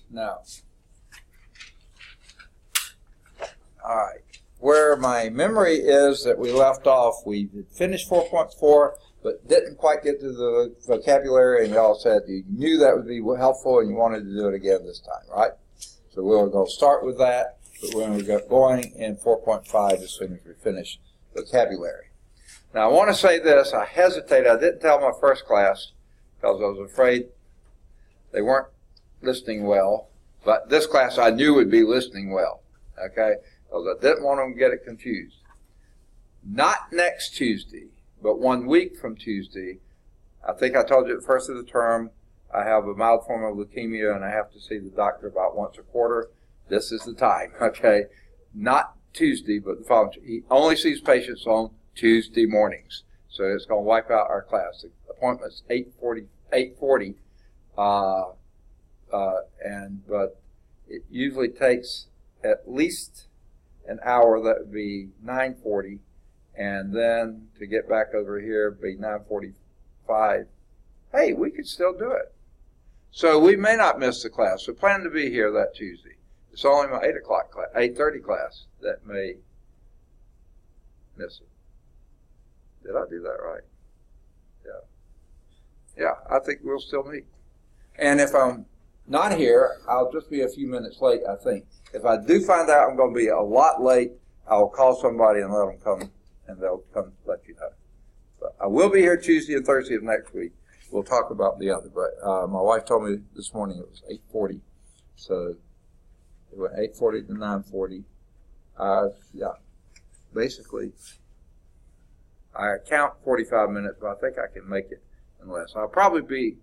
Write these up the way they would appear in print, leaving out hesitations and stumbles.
Now, all right, where my memory is that we left off, we finished 4.4, but didn't quite get to the vocabulary, and y'all said you knew that would be helpful and you wanted to do it again this time, right? So we're going to start with that, but we're going to get going in 4.5 as soon as we finish vocabulary. Now, I want to say this. I hesitated. I didn't tell my first class because I was afraid they weren't listening well, but this class I knew would be listening well, okay? Because I didn't want them to get it confused. Not next Tuesday, but 1 week from Tuesday. I think I told you at the first of the term, I have a mild form of leukemia and I have to see the doctor about once a quarter. This is the time, okay? Not Tuesday, but the following. He only sees patients on Tuesday mornings. So it's going to wipe out our class. The appointment's 8:40, but it usually takes at least an hour. That would be 9:40, and then to get back over here would be 9:45. Hey, we could still do it. So we may not miss the class. We plan to be here that Tuesday. It's only my 8 o'clock class, 8:30 class that may miss it. Did I do that right? Yeah, I think we'll still meet. And if I'm not here, I'll just be a few minutes late, I think. If I do find out I'm going to be a lot late, I'll call somebody and let them come, and they'll come let you know. But I will be here Tuesday and Thursday of next week. We'll talk about the other. But my wife told me this morning it was 8:40, so it went 8:40 to 9:40. Yeah, basically, I count 45 minutes, but I think I can make it in less. I'll probably be,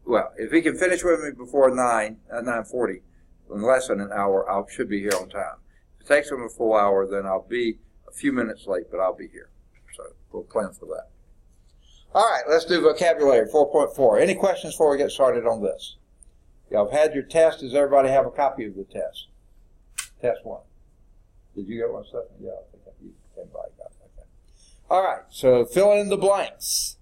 well, if he can finish with me before 9:40, in less than an hour, I should be here on time. If it takes him a full hour, then I'll be a few minutes late, but I'll be here. So we'll plan for that. All right, let's do vocabulary 4.4. Any questions before we get started on this? Y'all have had your test. Does everybody have a copy of the test? Test 1. Did you get one, Stephanie? Yeah, I think you came by. Got it. Okay. All right, so fill in the blanks.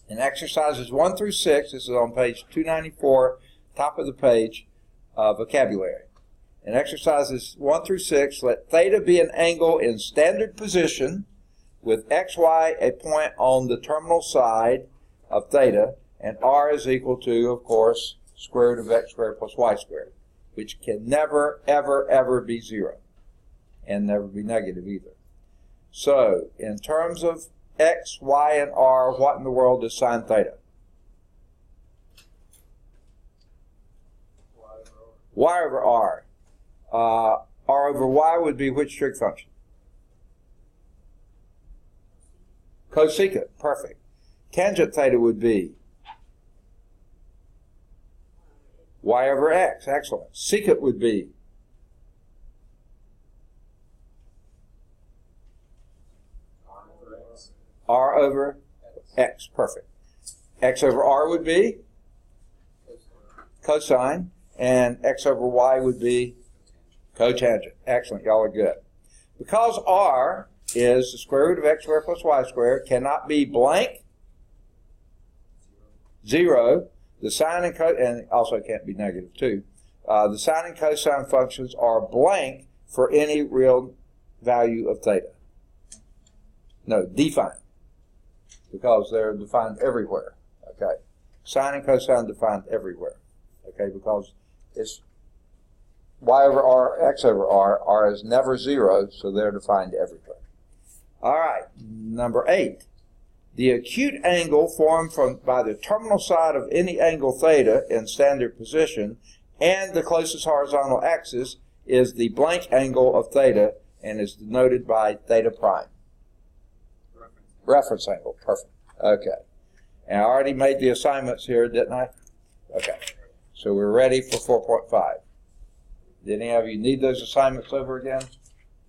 In exercises 1 through 6, this is on page 294, top of the page, vocabulary. In exercises 1 through 6, let theta be an angle in standard position with xy a point on the terminal side of theta, and r is equal to, of course, square root of x squared plus y squared, which can never, ever, ever be 0, and never be negative either. So, in terms of x, y, and r, what in the world is sine theta? Y over r. R over y would be which trig function? Cosecant, perfect. Tangent theta would be y over x, excellent. Secant would be r over x, perfect. X over r would be cosine, and x over y would be cotangent. Excellent, y'all are good. Because r is the square root of x squared plus y squared, cannot be blank, 0. The sine and also can't be negative too. The sine and cosine functions are blank for any real value of theta. No, defined, because they're defined everywhere. Okay, sine and cosine defined everywhere. Okay, because it's y over r, x over r. R is never 0, so they're defined everywhere. All right, number 8. The acute angle formed by the terminal side of any angle theta in standard position and the closest horizontal axis is the blank angle of theta and is denoted by theta prime. Reference angle, perfect. Okay. And I already made the assignments here, didn't I? Okay. So we're ready for 4.5. Did any of you need those assignments over again?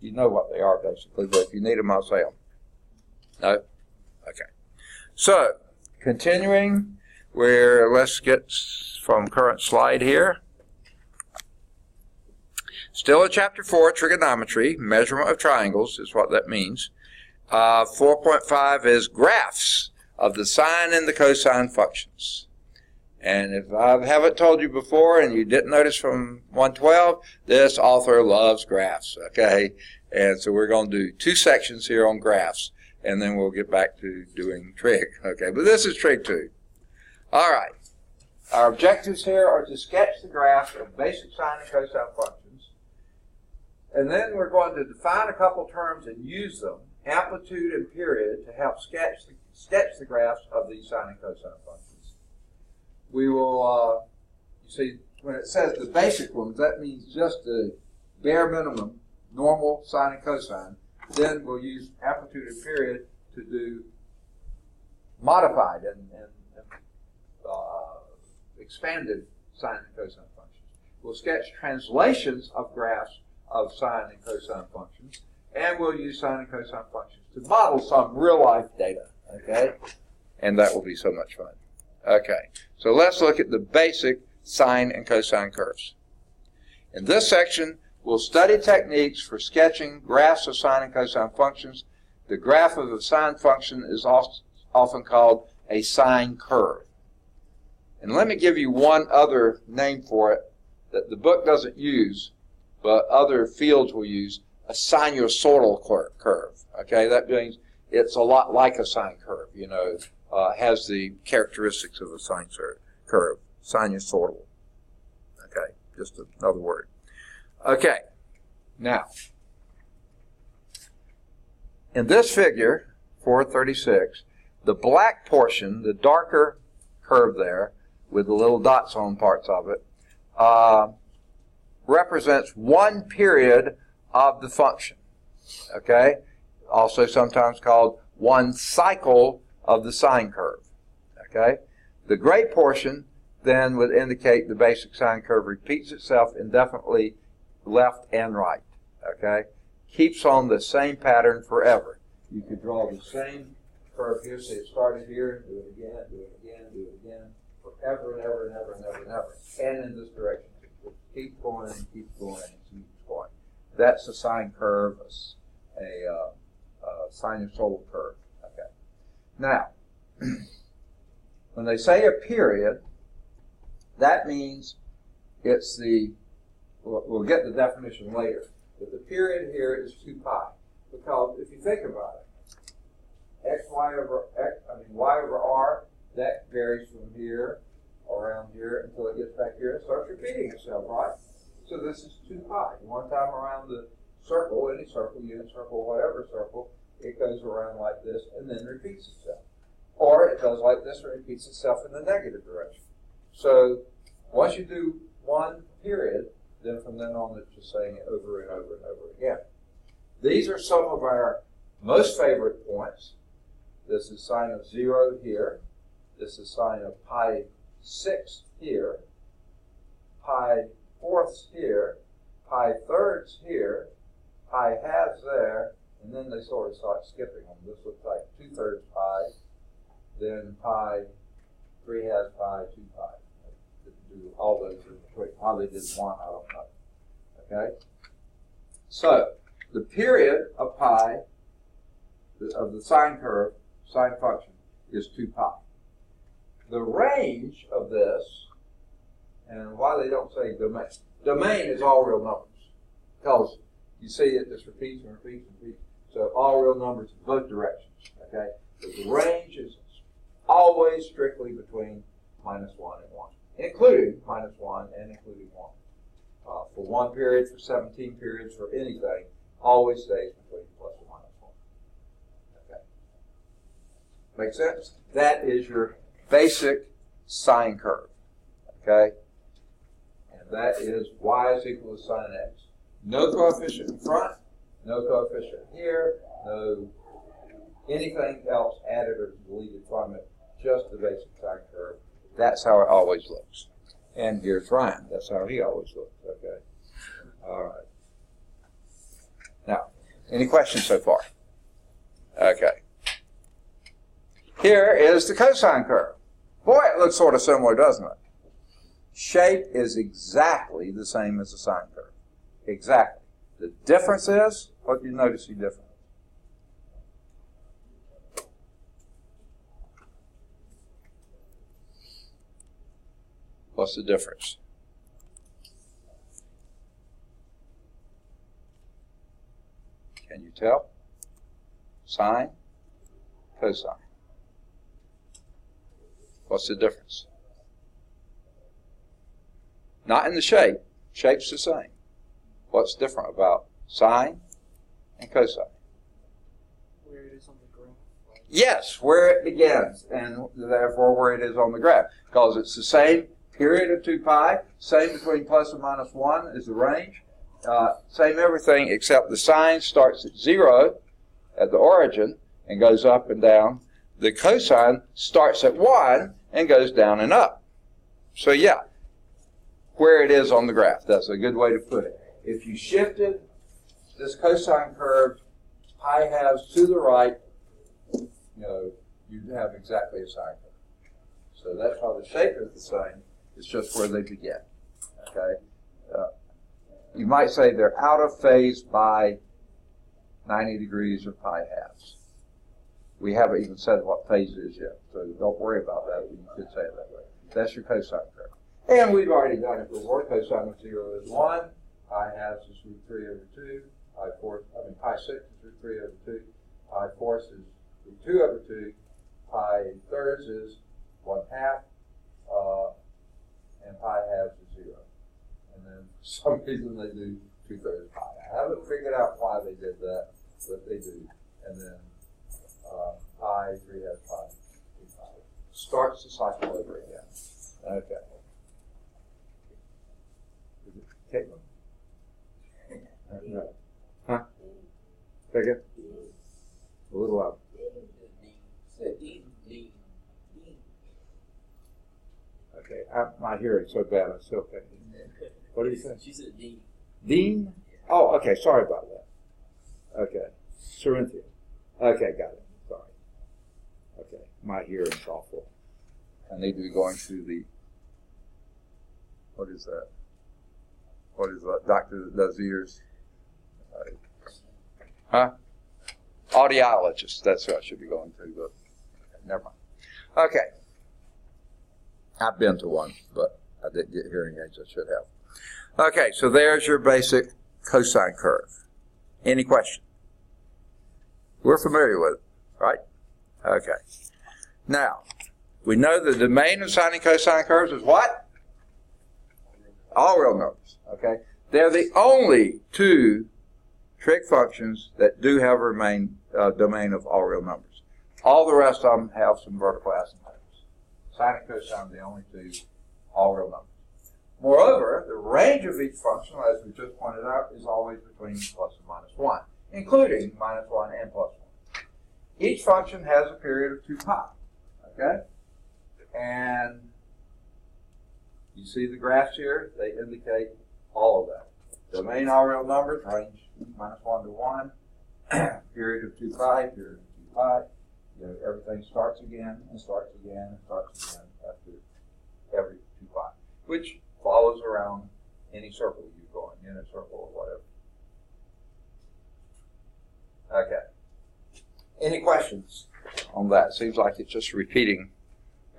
You know what they are, basically, but if you need them, I'll say them. No? Okay. So, continuing, let's get from current slide here. Still in Chapter 4, Trigonometry, measurement of triangles is what that means. 4.5 is graphs of the sine and the cosine functions. And if I haven't told you before and you didn't notice from 112, this author loves graphs, okay? And so we're going to do 2 sections here on graphs, and then we'll get back to doing trig, okay? But this is trig 2. All right. Our objectives here are to sketch the graphs of basic sine and cosine functions. And then we're going to define a couple terms and use them, amplitude and period, to help sketch the graphs of these sine and cosine functions. We will, you see, when it says the basic ones, that means just the bare minimum, normal sine and cosine. Then we'll use amplitude and period to do modified and expanded sine and cosine functions. We'll sketch translations of graphs of sine and cosine functions, and we'll use sine and cosine functions to model some real-life data, okay? And that will be so much fun. Okay, so let's look at the basic sine and cosine curves. In this section, we'll study techniques for sketching graphs of sine and cosine functions. The graph of a sine function is often called a sine curve. And let me give you one other name for it that the book doesn't use, but other fields will use, a sinusoidal curve. Okay, that means it's a lot like a sine curve, you know, has the characteristics of a sine curve, sinusoidal. Okay, just another word. Okay, now, in this figure, 436, the black portion, the darker curve there, with the little dots on parts of it, represents one period of the function, okay? Also sometimes called one cycle of the sine curve, okay? The gray portion then would indicate the basic sine curve repeats itself indefinitely left and right, okay? Keeps on the same pattern forever. You could draw the same curve here, say it started here, do it again, do it again, do it again, forever and ever and ever and ever and ever. And in this direction. Keep going and keep going and keep going. That's a sine curve, a sinusoidal curve. Okay. Now, when they say a period, that means it's the, we'll get the definition later, but the period here is 2 pi. Because if you think about it, y over r, that varies from here around here until it gets back here and starts repeating itself, right? So this is 2 pi. One time around the circle, any circle, unit circle, whatever circle, it goes around like this and then repeats itself. Or it does like this and repeats itself in the negative direction. So once you do one period, then from then on it's just saying it over and over and over again. These are some of our most favorite points. This is sine of 0 here. This is sine of pi 6 here, pi 4ths here, pi 3rds here, pi halves there, and then they sort of start skipping them. This looks like 2/3 pi, then pi, 3 halves pi, 2 pi. Do all those in between. Why they did one, I don't know. Okay? So, the period of pi, of the sine curve, sine function, is 2 pi. The range of this, and why they don't say domain. Domain is all real numbers. Because you see it just repeats and repeats and repeats. So all real numbers in both directions. Okay? But the range is always strictly between -1 and 1. Including -1 and including 1. For one period, for 17 periods, for anything, always stays between +1 and -1. Okay. Make sense? That is your basic sine curve, okay? And that is y is equal to sine x. No coefficient in front, no coefficient here, no anything else added or deleted from it, just the basic sine curve. That's how it always looks. And here's Ryan. That's how he always looks, okay? All right. Now, any questions so far? Okay. Here is the cosine curve. Boy, it looks sort of similar, doesn't it? Shape is exactly the same as the sine curve. Exactly. The difference is, what do you notice the difference? What's the difference? Can you tell? Sine, cosine. What's the difference? Not in the shape. Shape's the same. What's different about sine and cosine? Where it is on the graph. Yes, where it begins, and therefore where it is on the graph. Because it's the same period of 2 pi, same between plus and minus 1 is the range, same everything except the sine starts at 0 at the origin and goes up and down. The cosine starts at 1 and goes down and up. So yeah, where it is on the graph. That's a good way to put it. If you shifted this cosine curve pi halves to the right, you'd have exactly a sine curve. So that's how the shape is the same. It's just where they begin. Okay. You might say they're out of phase by 90 degrees or pi halves. We haven't even said what phase it is yet, so don't worry about that. You could say it that way. That's your cosine curve. And we've already done it before. Cosine of 0 is 1. Pi halves is root 3 over 2. Pi 6 is root 3 over 2. Pi fourths is root 2 over 2. Pi thirds is 1/2. And pi halves is 0. And then for some reason they do 2/3 pi. I haven't figured out why they did that, but they do. And then pi 3/2 pi 2 pi. Starts the cycle over again. Okay. Caitlin? No. Huh? Second? A little louder. Okay, my hearing's so bad, I still can't hear. What did you say? She said Dean. Dean? Oh, okay, sorry about that. Okay, Corinthia. Okay, got it. Sorry. Okay, my hearing's awful. I need to be going through the, what is that? What is that doctor that does ears? Huh? Audiologist, that's what I should be going to, but okay, never mind. Okay. I've been to one, but I didn't get hearing aids. I should have. Okay, so there's your basic cosine curve. Any question? We're familiar with it, right? Okay. Now, we know the domain of sine and cosine curves is what? All real numbers, okay? They're the only two trig functions that do have a domain of all real numbers. All the rest of them have some vertical asymptotes. Sine and cosine are the only two all real numbers. Moreover, the range of each function, as we just pointed out, is always between plus and minus 1, including minus 1 and plus 1. Each function has a period of 2 pi, okay? And you see the graphs here? They indicate all of that. Domain all real numbers, range minus 1 to 1, period of 2 pi, period of 2 pi. Everything starts again and starts again and starts again after every 2 pi, which follows around any circle you go in a circle or whatever. Okay. Any questions on that? Seems like it's just repeating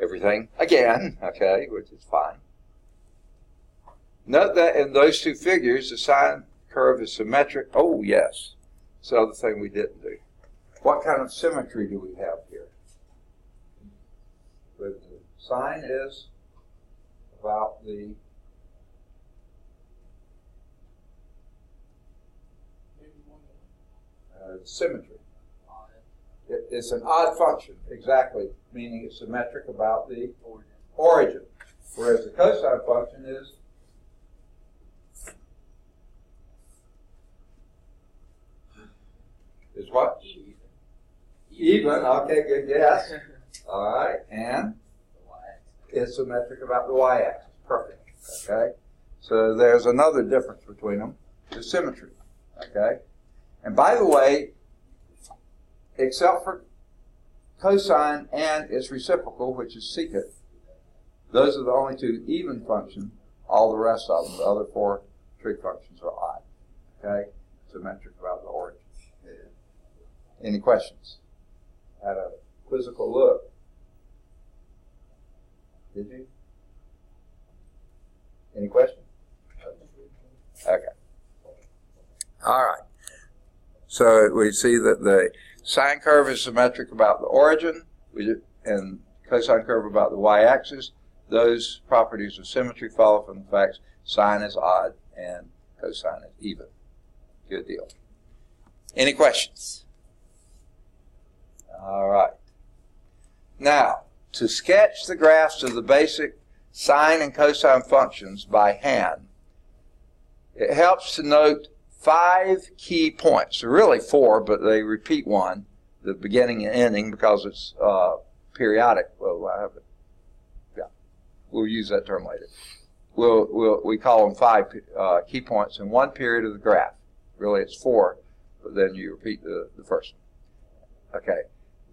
everything again, okay, which is fine. Note that in those two figures, the sine curve is symmetric. Oh, yes. It's the other thing we didn't do. What kind of symmetry do we have here? The sine is about the symmetry. It's an odd function, exactly, meaning it's symmetric about the origin. Whereas the cosine function is what? Even. Okay, good guess. All right, and it's symmetric about the y-axis. Perfect. Okay, so there's another difference between them: the symmetry. Okay, and by the way, except for cosine and its reciprocal, which is secant, those are the only two even functions. All the rest of them, the other four trig functions, are odd. Okay, symmetric about the origin. Any questions? Had a quizzical look. Did you? Any questions? Okay. All right. So we see that the sine curve is symmetric about the origin, and cosine curve about the y-axis. Those properties of symmetry follow from the facts sine is odd and cosine is even. Good deal. Any questions? All right. Now, to sketch the graphs of the basic sine and cosine functions by hand, it helps to note 5 key points. There are really 4, but they repeat one, the beginning and ending, because it's periodic. Well, I have it. Yeah, we'll use that term later. We call them 5 key points in one period of the graph. Really, it's 4, but then you repeat the first one. Okay,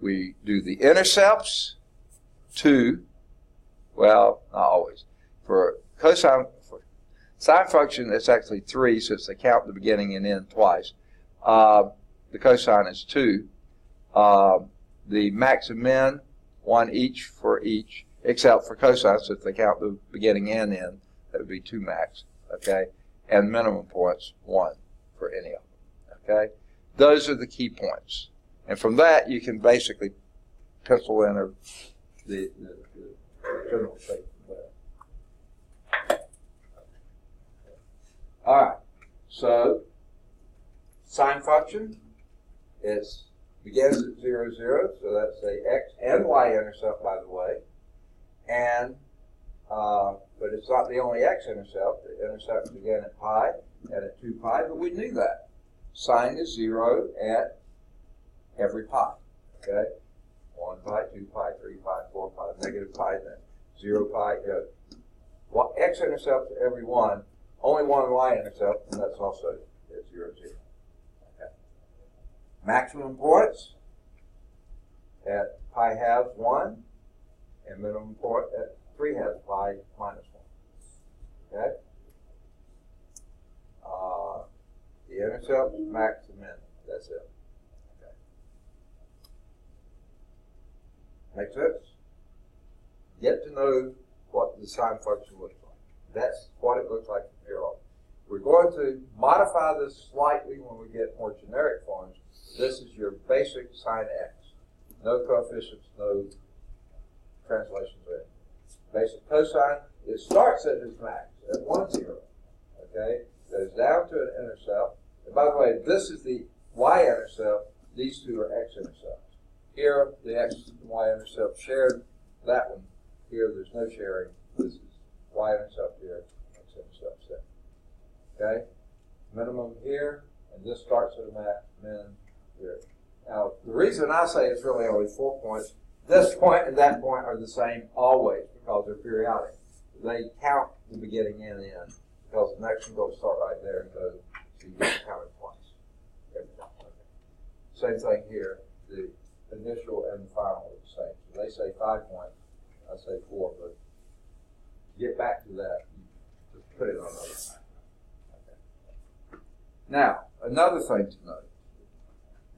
we do the intercepts, 2. Well, not always. For cosine, for sine function, it's actually 3, since they count the beginning and end twice. The cosine is 2. The max and min, 1 each for each, except for cosine, since they count the beginning and end, that would be 2 max. Okay, and minimum points, 1 for any of them. Okay, those are the key points, and from that you can basically pencil in the general shape. All right, so sine function begins at 0, 0, so that's the x and y intercept, by the way, and but it's not the only x-intercept. The intercepts begin at pi and at 2 pi, but we knew that. Sine is 0 at every pi, okay? 1 pi, 2 pi, 3 pi, 4 pi, negative pi, then 0 pi. Well, x-intercept at every one, only one y-intercept, and that's also at 0, 0. Okay. Maximum points at pi halves 1, and minimum point at 3 halves pi minus 1. Okay? The intercept, max, and min. That's it. Okay. Make sense? Get to know what the sine function looks like. That's what it looks like from here on. We're going to modify this slightly when we get more generic forms. This is your basic sine x. No coefficients, no translations in. Basic cosine, it starts at its max, at 1, 0. Okay? Goes down to an intercept. And by the way, this is the y-intercept. These two are x-intercepts. Here, the x and y-intercept shared that one. Here, there's no sharing. This is y-intercept here, x-intercept there. Okay? Minimum here, and this starts at a max, min here. Now, the reason I say it's really only 4 points, this point and that point are the same always because they're periodic. They count the beginning and the end because the next one will start right there and go, so you get counted twice. Every time. Okay. Same thing here. The initial and the final are the same. So they say 5 points, I say 4, but to get back to that, you just put it on the other side. Okay. Now, another thing to note.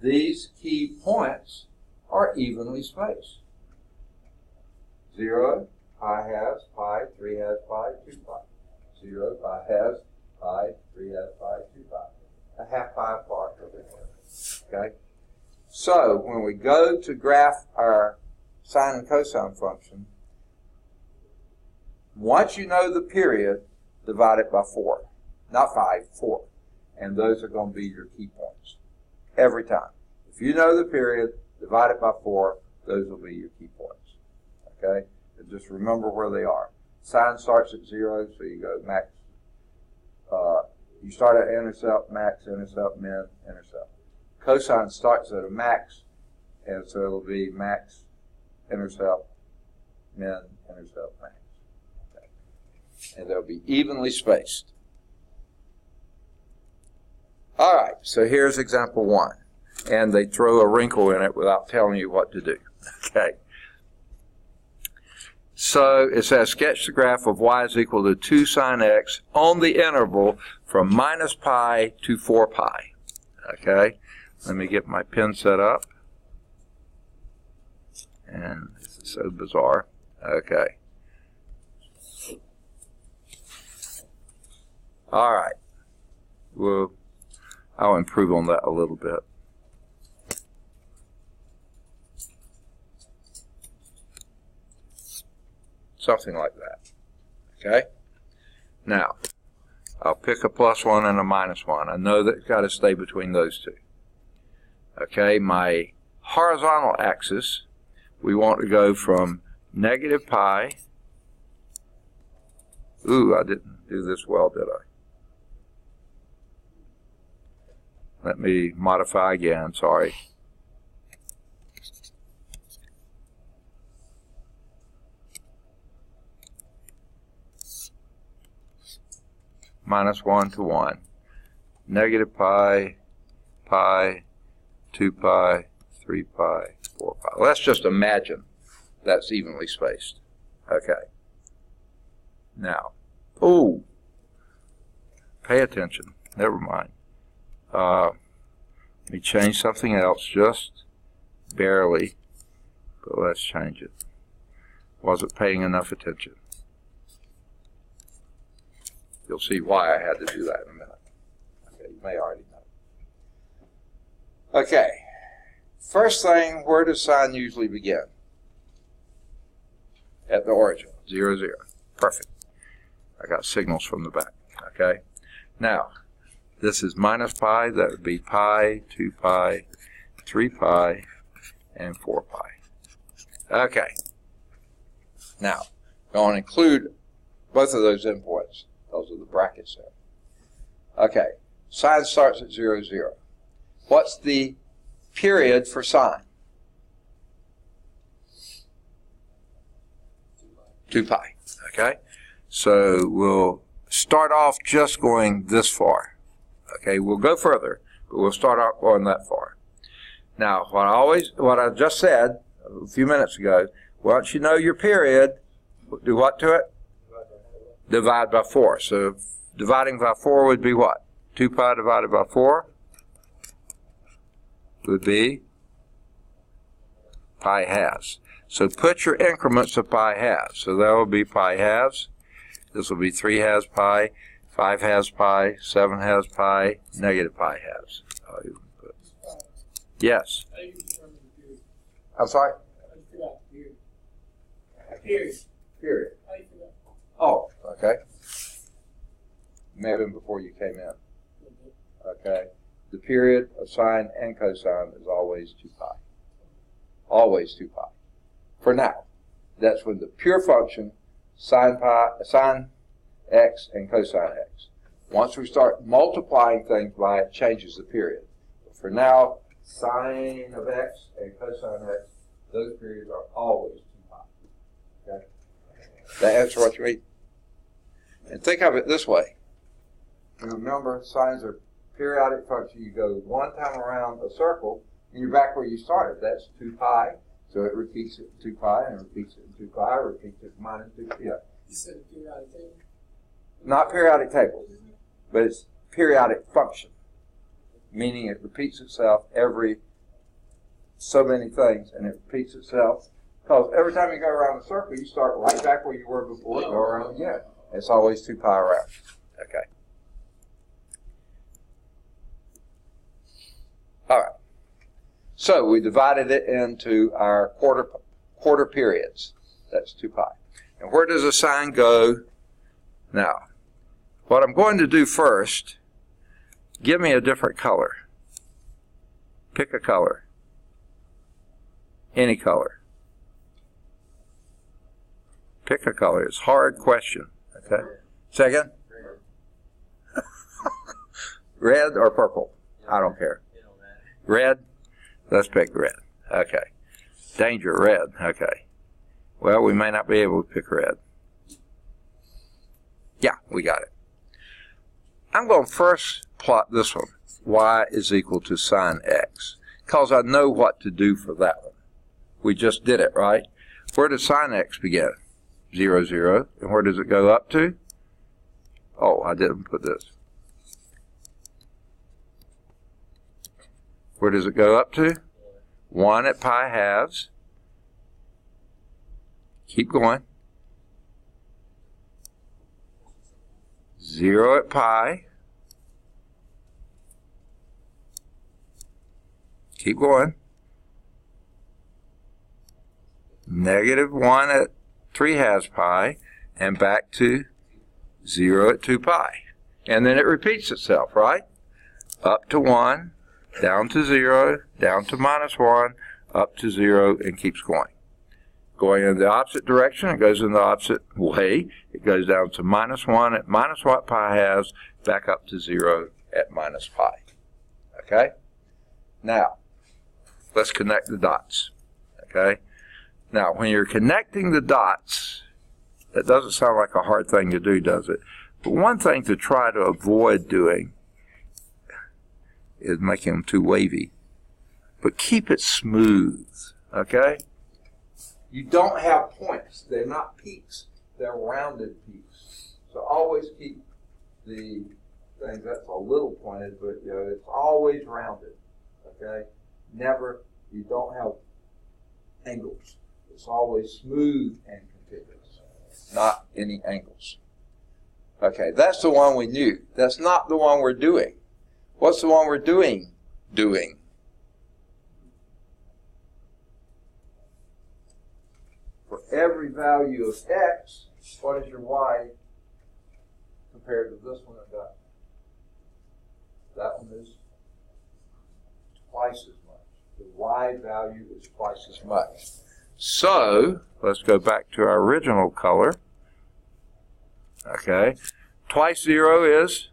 These key points are evenly spaced. 0, pi halves, pi, 3 halves, pi, 2 pi. 0, pi halves, pi, 3 halves, pi, 2 pi. A half pi apart over here. Okay? So, when we go to graph our sine and cosine function, once you know the period, divide it by 4. Not 5, 4. And those are going to be your key points. Every time. If you know the period, divide it by 4, those will be your key points. Okay? And just remember where they are. Sine starts at 0, so you go max. You start at intercept, max, intercept, min, intercept. Cosine starts at a max, and so it'll be max, intercept, min, intercept, max. Okay. And they'll be evenly spaced. All right, so here's example 1. And they throw a wrinkle in it without telling you what to do. Okay. So it says, sketch the graph of y is equal to 2 sine x on the interval from minus pi to 4 pi. Okay. Let me get my pen set up. And this is so bizarre. Okay. All right. Well, I'll improve on that a little bit. Something like that. Okay? Now, I'll pick a +1 and a -1. I know that it's got to stay between those two. Okay, my horizontal axis, we want to go from -pi. Ooh, I didn't do this well, did I? Let me modify again, sorry. -1 to 1. -pi, pi, 2pi, 3pi, 4pi. Let's just imagine that's evenly spaced. Okay. Now, ooh, pay attention. Never mind. Let me change something else, just barely, but let's change it. Wasn't paying enough attention. You'll see why I had to do that in a minute. Okay, you may already know. Okay, first thing, where does sine usually begin? At the origin, 0, 0. Perfect. I got signals from the back. Okay, now, this is -pi, that would be pi, 2pi, 3pi, and 4pi. Okay, now, I'm going to include both of those endpoints. Those are the brackets there. Okay, sine starts at 0, 0. What's the period for sine? 2pi. Okay, so we'll start off just going this far. Okay, we'll go further, but we'll start off going that far. Now, what I just said a few minutes ago, once you know your period, do what to it? Divide by 4. So dividing by 4 would be what? 2pi divided by 4 would be pi halves. So put your increments of pi halves. So that will be pi halves. This will be 3 halves pi, 5 halves pi, 7 halves pi, -pi halves. Yes. How do you determine the period? I'm sorry? How do you figure out the period? Period. Period. How do you figure out? Oh, okay. May have been before you came in. Okay. The period of sine and cosine is always 2pi. Always 2pi. For now. That's when the pure function, sine x and cosine x. Once we start multiplying things by it, changes the period. But for now, sine of x and cosine x, those periods are always 2pi. Okay? That answer what you mean? And think of it this way. Remember, sines are periodic function. You go one time around a circle, and you're back where you started. That's 2pi. So it repeats it in 2pi, and repeats it in 2pi, repeats it -2pi. Yeah. You said a periodic table? Not periodic table, but it's periodic function, meaning it repeats itself every so many things, and it repeats itself because every time you go around the circle, you start right back where you were before, go around again. It's always 2pi around. Okay. All right. So we divided it into our quarter periods. That's 2pi. And where does the sine go? Now, what I'm going to do first, give me a different color. Pick a color. Any color. Pick a color. It's a hard question. Okay. Second? Red or purple? I don't care. Red? Let's pick red. Okay. Danger, red. Okay. Well, we may not be able to pick red. Yeah, we got it. I'm going to first plot this one. Y is equal to sine x. Because I know what to do for that one. We just did it, right? Where does sine x begin? 0, 0. And where does it go up to? Oh, I didn't put this. Where does it go up to? 1 at pi halves. Keep going. 0 at pi. Keep going. -1 at 3/2 pi, and back to 0 at 2 pi. And then it repeats itself, right? Up to 1, down to 0, down to -1, up to 0, and keeps going. Going in the opposite direction, it goes in the opposite way. It goes down to -1 at minus what pi has, back up to 0 at minus pi. Okay? Now, let's connect the dots. Okay? Now, when you're connecting the dots, that doesn't sound like a hard thing to do, does it? But one thing to try to avoid doing is making them too wavy. But keep it smooth. Okay? You don't have points. They're not peaks. They're rounded peaks. So always keep the thing that's a little pointed, but you know, it's always rounded. Okay? Never, you don't have angles. It's always smooth and continuous, not any angles. Okay, that's the one we knew. That's not the one we're doing. What's the one we're doing? For every value of x, what is your y compared to this one and that? That one is twice as much. The y value is twice as much. So, let's go back to our original color. Okay. Twice 0 is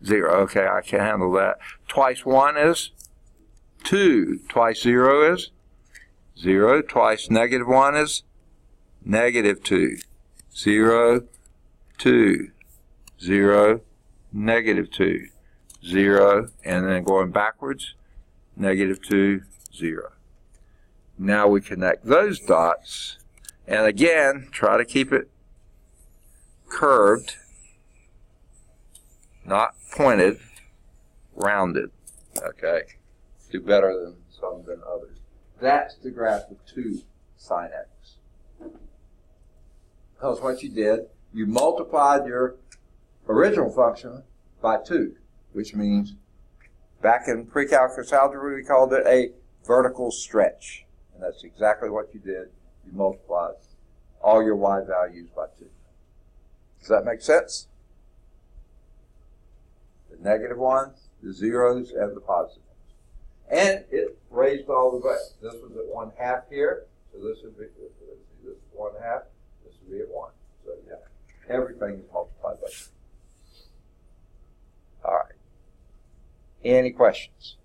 0. Okay, I can handle that. Twice 1 is 2. Twice 0 is 0. Twice -1 is -2. 0, 2, 0, -2, 0, and then going backwards, -2, 0. Now we connect those dots, and again, try to keep it curved, not pointed, rounded. Okay, do better than some than others. That's the graph of 2 sine x. Because what you did, you multiplied your original function by 2, which means back in pre-calculus algebra we called it a vertical stretch. And that's exactly what you did. You multiplied all your y values by 2. Does that make sense? The negative ones, the zeros, and the positive ones. And it raised all the way. This was at 1/2 here, so this would be this 1/2. This would be at 1. So yeah, everything is multiplied by 2. All right. Any questions?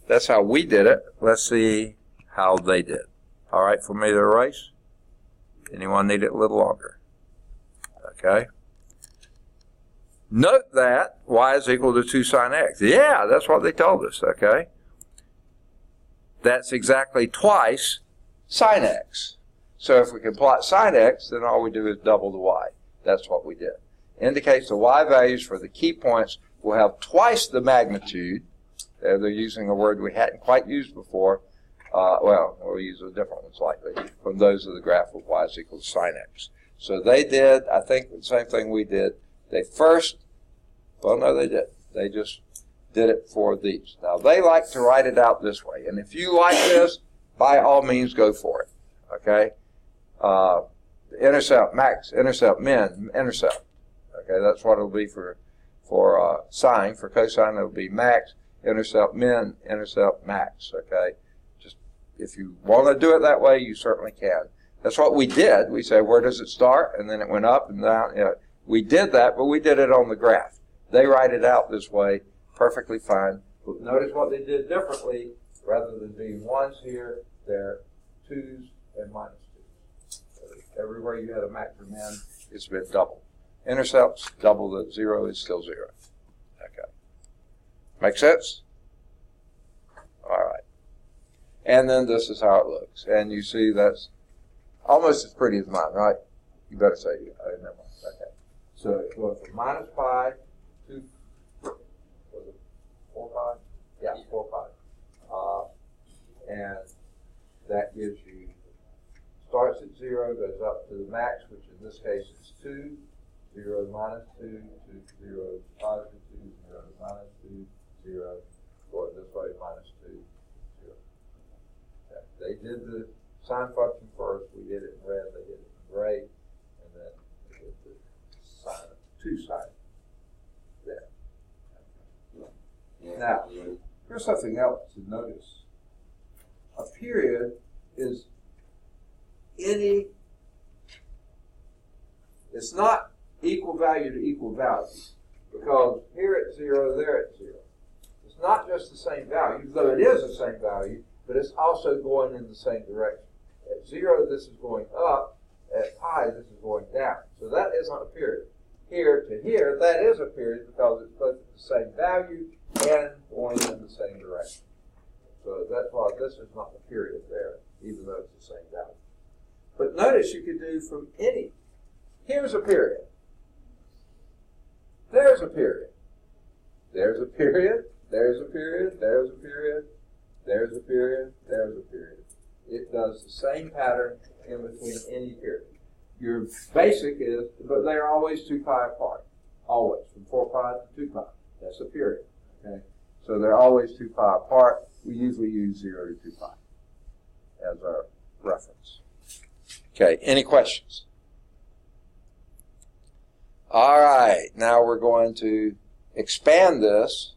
That's how we did it. Let's see how they did. All right, for me to erase? Anyone need it a little longer? Okay. Note that y is equal to 2 sine x. Yeah, that's what they told us, okay? That's exactly twice sine x. So if we can plot sine x, then all we do is double the y. That's what we did. Indicates the y values for the key points will have twice the magnitude. They're using a word we hadn't quite used before. Well, we'll use a different one slightly from those of the graph of y is equal to sine x. So they did, I think, the same thing we did. They first, well, no, they didn't. They just did it for these. Now, they like to write it out this way. And if you like this, by all means, go for it. Okay? Intercept, max, intercept, min, intercept. Okay, that's what it'll be for sine. For cosine, it'll be max, intercept, min, intercept, max. Okay? If you want to do it that way, you certainly can. That's what we did. We said, where does it start? And then it went up and down. You know, we did that, but we did it on the graph. They write it out this way, perfectly fine. But notice what they did differently. Rather than being 1s here, they're 2s and -2s. So everywhere you had a max or min, it's been doubled. Intercepts, double the 0 is still 0. Okay. Make sense? All right. And then this is how it looks. And you see that's almost as pretty as mine, right? You better say, never mind. Okay. So it goes from minus pi to, was it 4 pi? Yeah, 4 pi. And that gives you, starts at 0, goes up to the max, which in this case is 2, 0, minus 2, 2, 0, positive 2, 0, minus 2, 0, going this way, minus 2, 0. Okay. They did the sine function first, we did it in red, they did it in gray, and then they did the sine, 2 sine there. Now, here's something else to notice. A period is any, it's not equal value to equal value, because here it's 0, there it's 0. It's not just the same value, though it is the same value, but it's also going in the same direction. At 0, this is going up. At pi, this is going down. So that isn't a period. Here to here, that is a period because it's both the same value and going in the same direction. So that's why this is not a period there, even though it's the same value. But notice you could do from any. Here's a period. There's a period. There's a period. There's a period. There's a period. There's a period. There's a period. It does the same pattern in between any period. Your basic is, but they're always 2 pi apart. Always. From 4 pi to 2 pi. That's a period. Okay? So they're always 2 pi apart. We usually use 0 to 2 pi as our reference. Okay, any questions? All right, now we're going to expand this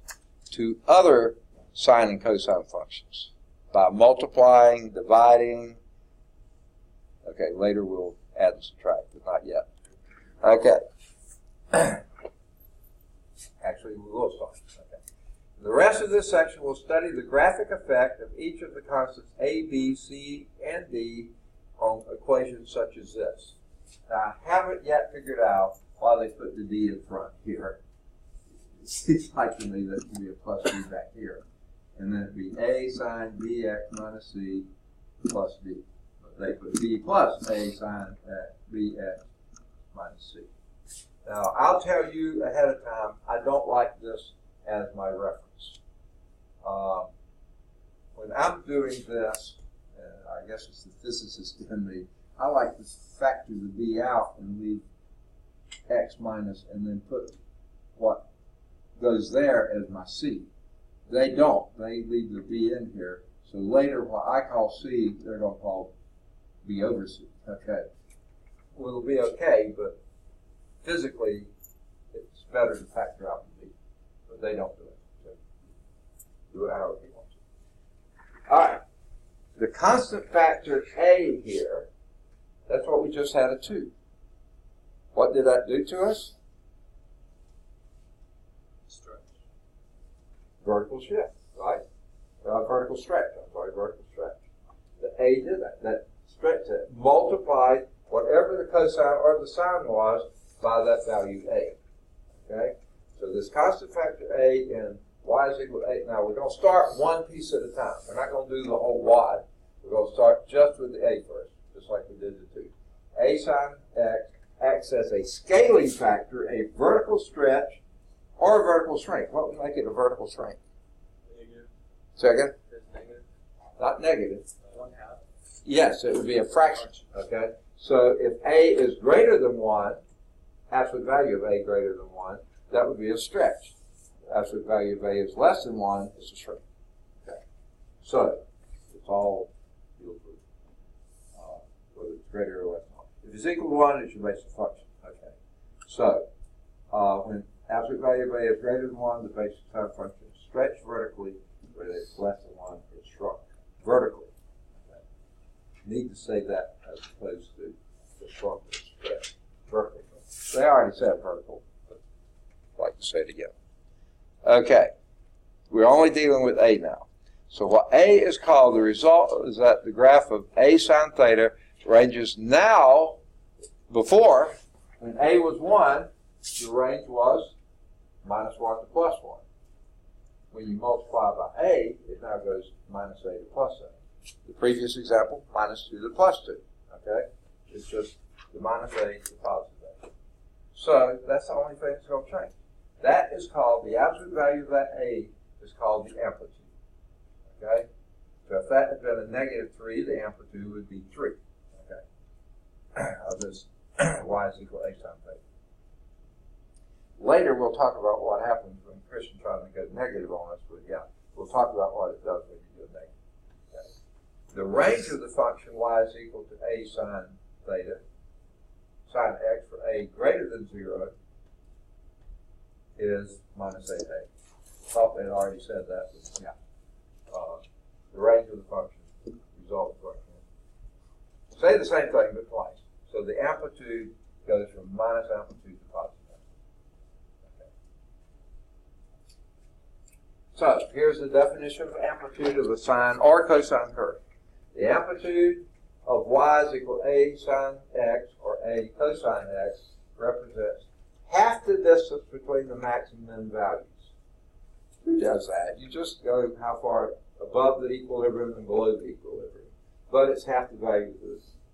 to other sine and cosine functions by multiplying, dividing. Okay, later we'll add and subtract, but not yet. Okay. Actually, we will start. Okay. The rest of this section will study the graphic effect of each of the constants A, B, C, and D on equations such as this. Now, I haven't yet figured out why they put the D in front here. It seems like to me that should be a plus D back here. And then it'd be A sine BX minus C plus D. But they put B plus A sine BX minus C. Now, I'll tell you ahead of time, I don't like this as my reference. When I'm doing this, I guess it's the physicist in me, I like to factor the B out and leave X minus and then put what goes there as my C. They don't. They leave the B in here. So later, what I call C, they're going to call B over C. Okay. Well, it'll be okay, but physically, it's better to factor out the B. But they don't do it. So do it however you want to. All right. The constant factor A here, that's what we just had a 2. What did that do to us? Stretch. Vertical shift, right? Vertical stretch. I'm sorry, vertical stretch. The A did that. That stretched it. Multiplied whatever the cosine or the sine was by that value A. Okay? So this constant factor A and y is equal to 8. Now we're going to start one piece at a time. We're not going to do the whole y. We're going to start just with the A first, just like we did the 2. A sine X acts as a scaling factor, a vertical stretch, or a vertical shrink. What would make it a vertical shrink? Negative. Second? It's negative. Not negative. 1/2. Yes, it would be a fraction. Okay? So if A is greater than 1, absolute value of A greater than 1, that would be a stretch. Absolute value of A is less than 1, it's a shrink. Okay? So it's all deals with whether it's greater or less than 1. If it's equal to 1, it's your basic function. Okay. So when absolute value of A is greater than 1, the basic sine function is stretched vertically. When it's less than 1, it's shrunk vertically. Okay. Need to say that as opposed to the shrunk or stretched vertically. They already said vertical, but I'd like to say it again. Okay. We're only dealing with A now. So what A is called, the result is that the graph of A sine theta ranges now, before, when A was 1, the range was -1 to +1. When you multiply by A, it now goes -A to +A. The previous example, -2 to +2. Okay? It's just the -A to +A. So that's the only thing that's going to change. That is called, the absolute value of that A is called the amplitude. Okay? So if that had been a -3, the amplitude would be 3. Okay? Of this y is equal to A sine theta. Later we'll talk about what happens when Christian tries to go negative on us, but yeah, we'll talk about what it does when you go negative. Okay. The range of the function y is equal to a sine theta, sine x for a greater than 0 is minus 8a. Thought they'd already said that, but yeah. The range of the function, result of the function. Say the same thing, but twice. So the amplitude goes from minus amplitude to positive amplitude. Okay. So here's the definition of amplitude of a sine or cosine curve. The amplitude of y is equal to a sine x or a cosine x represents half the distance between the max and min values. Who does that? You just go how far above the equilibrium and below the equilibrium. But it's half the value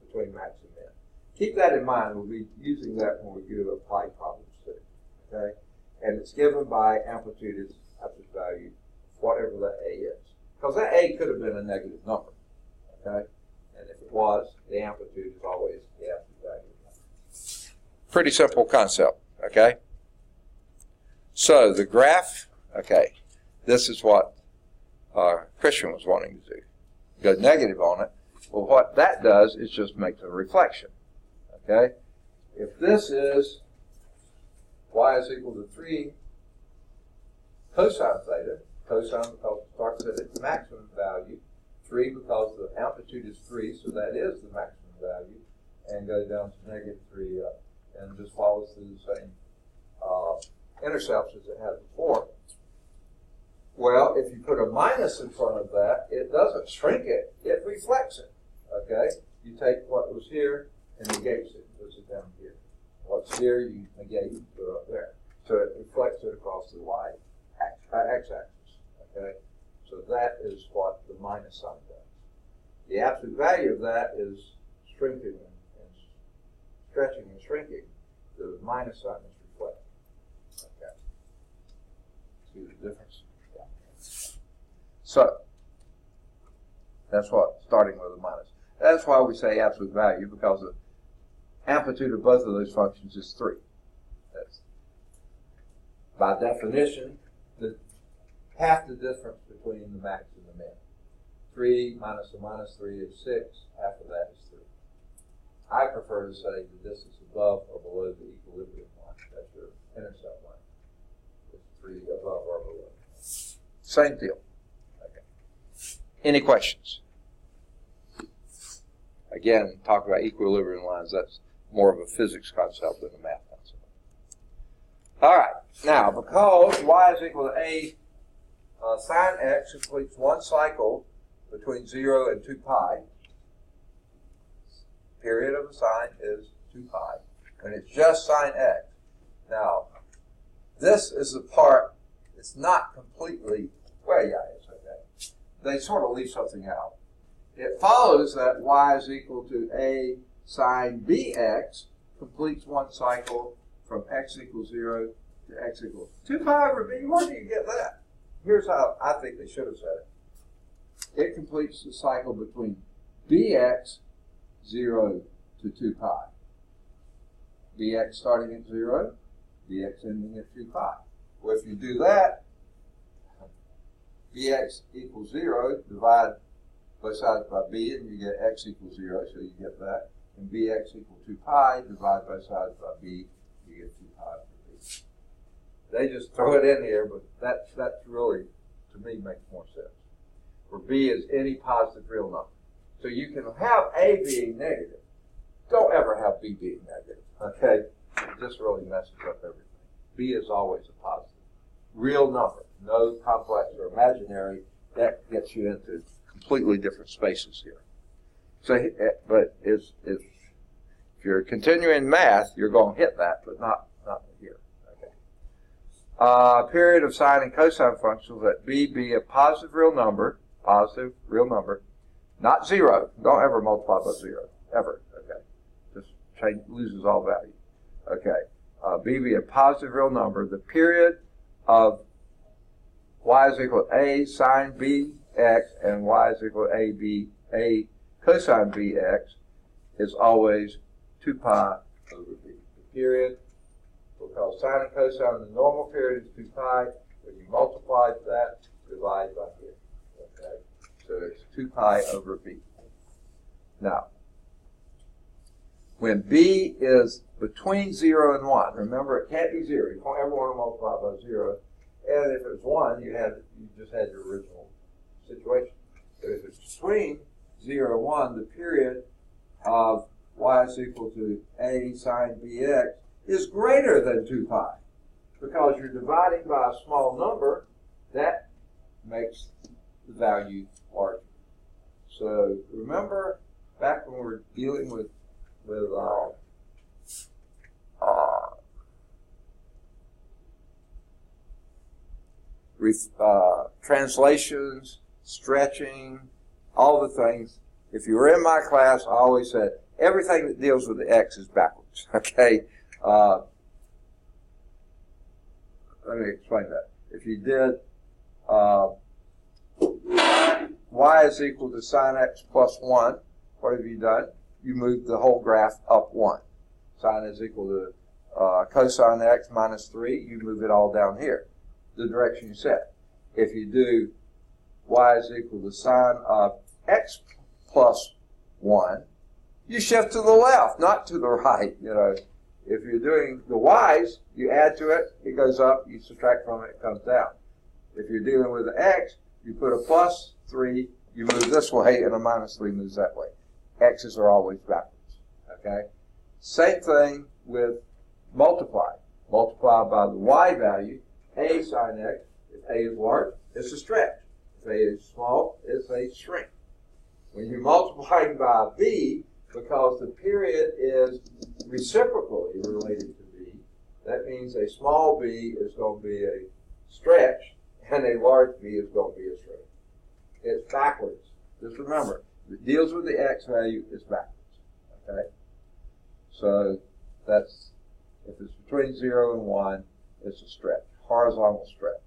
between max and min. Keep that in mind. We'll be using that when we do applied problems too. Okay? And it's given by amplitude is absolute value, whatever that a is. Because that a could have been a negative number. Okay? And if it was, the amplitude is always the absolute value. Pretty simple concept. Okay? So the graph, okay, this is what Christian was wanting to do. Go negative on it. Well, what that does is just make a reflection. Okay? If this is y is equal to 3 cosine theta, cosine because it starts at its maximum value, 3 because the amplitude is 3, so that is the maximum value, and goes down to negative 3 and just follows through the same intercepts as it had before. Well, if you put a minus in front of that, it doesn't shrink it, it reflects it. Okay? You take what was here and negates it, puts it down here. What's here, you negate and put it up there. So it reflects it across the x-axis. Okay? So that is what the minus sign does. The absolute value of that is shrinking and stretching and shrinking. The minus sign is reflecting. Okay? See the difference? Yeah. So, that's what, starting with a minus. That's why we say absolute value, because the amplitude of both of those functions is 3. That's, by definition, half the difference between the max and the min. 3 minus the minus 3 is 6. Half of that is 3. I prefer to say that this is above or below the equilibrium line. That's your intercept line. It's 3 above or below. Same deal. Okay. Any questions? Again, talk about equilibrium lines. That's more of a physics concept than a math concept. All right. Now, because y is equal to a sine x completes one cycle between 0 and 2 pi. Period of a sine is 2 pi. And it's just sine x. Now, this is the part that's not completely, well, yeah, it's okay. They sort of leave something out. It follows that y is equal to a sine bx completes one cycle from x equals 0 to x equals 2 pi over b. Where do you get that? Here's how I think they should have said it. It completes the cycle between bx 0 to 2 pi. Bx starting at 0, bx ending at 2 pi. Well, if you do that, bx equals 0, divide both sides by b, and you get x equals 0, so you get that. And bx equals 2 pi, divide both sides by b, you get 2 pi for b. They just throw it in here, but that's really, to me, makes more sense. Where b is any positive real number. So you can have a being negative. Don't ever have b being negative, okay? It just really messes up everything. B is always a positive. Real number, no complex or imaginary. That gets you into completely different spaces here. So, but if you're continuing math, you're going to hit that, but not here. Okay. Period of sine and cosine functions, let b be a positive real number, not 0. Don't ever multiply by 0, ever. Okay, just loses all value. Okay, b be a positive real number. The period of y is equal to a sine bx and y is equal to a cosine bx is always 2 pi over b. The period, because because sine and cosine of the normal period is 2 pi. When you multiply that, divide by here. Okay? So it's 2 pi over b. Now, when b is between 0 and 1, remember it can't be 0. You don't ever want to multiply by 0. And if it's 1, you just had your original situation. But if it's between 0 and 1, the period of y is equal to a sine bx is greater than 2 pi. Because you're dividing by a small number, that makes the value larger. So remember back when we were dealing with translations, stretching, all the things. If you were in my class, I always said everything that deals with the x is backwards. Okay. Let me explain that. If you did y is equal to sine x plus 1, what have you done? You moved the whole graph up 1. Sine is equal to cosine x minus 3, you move it all down here, the direction you set. If you do y is equal to sine of x plus 1, you shift to the left, not to the right. You know, if you're doing the y's, you add to it, it goes up, you subtract from it, it comes down. If you're dealing with the x, you put a plus 3, you move this way, and a minus 3 moves that way. X's are always backwards. Okay? Same thing with multiply. Multiply by the y value, a sine x. If a is large, it's a stretch. If a is small, it's a shrink. When you're multiplying by b, because the period is reciprocally related to b, that means a small b is going to be a stretch, and a large b is going to be a shrink. It's backwards. Just remember, if it deals with the x value, it's backwards. Okay? So that's, if it's between 0 and 1, it's a stretch, horizontal stretch.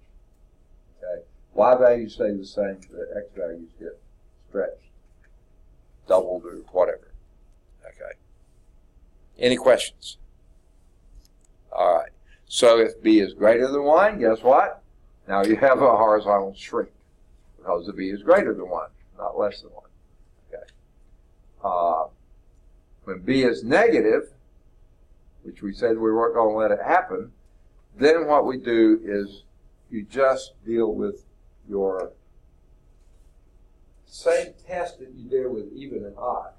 Okay? Y values stay the same, the x values get stretched, doubled, or whatever. Okay. Any questions? All right. So if b is greater than 1, guess what? Now you have a horizontal shrink because the b is greater than 1, not less than 1. Okay. When b is negative, which we said we weren't going to let it happen, then what we do is you just deal with your same test that you did with even and odd.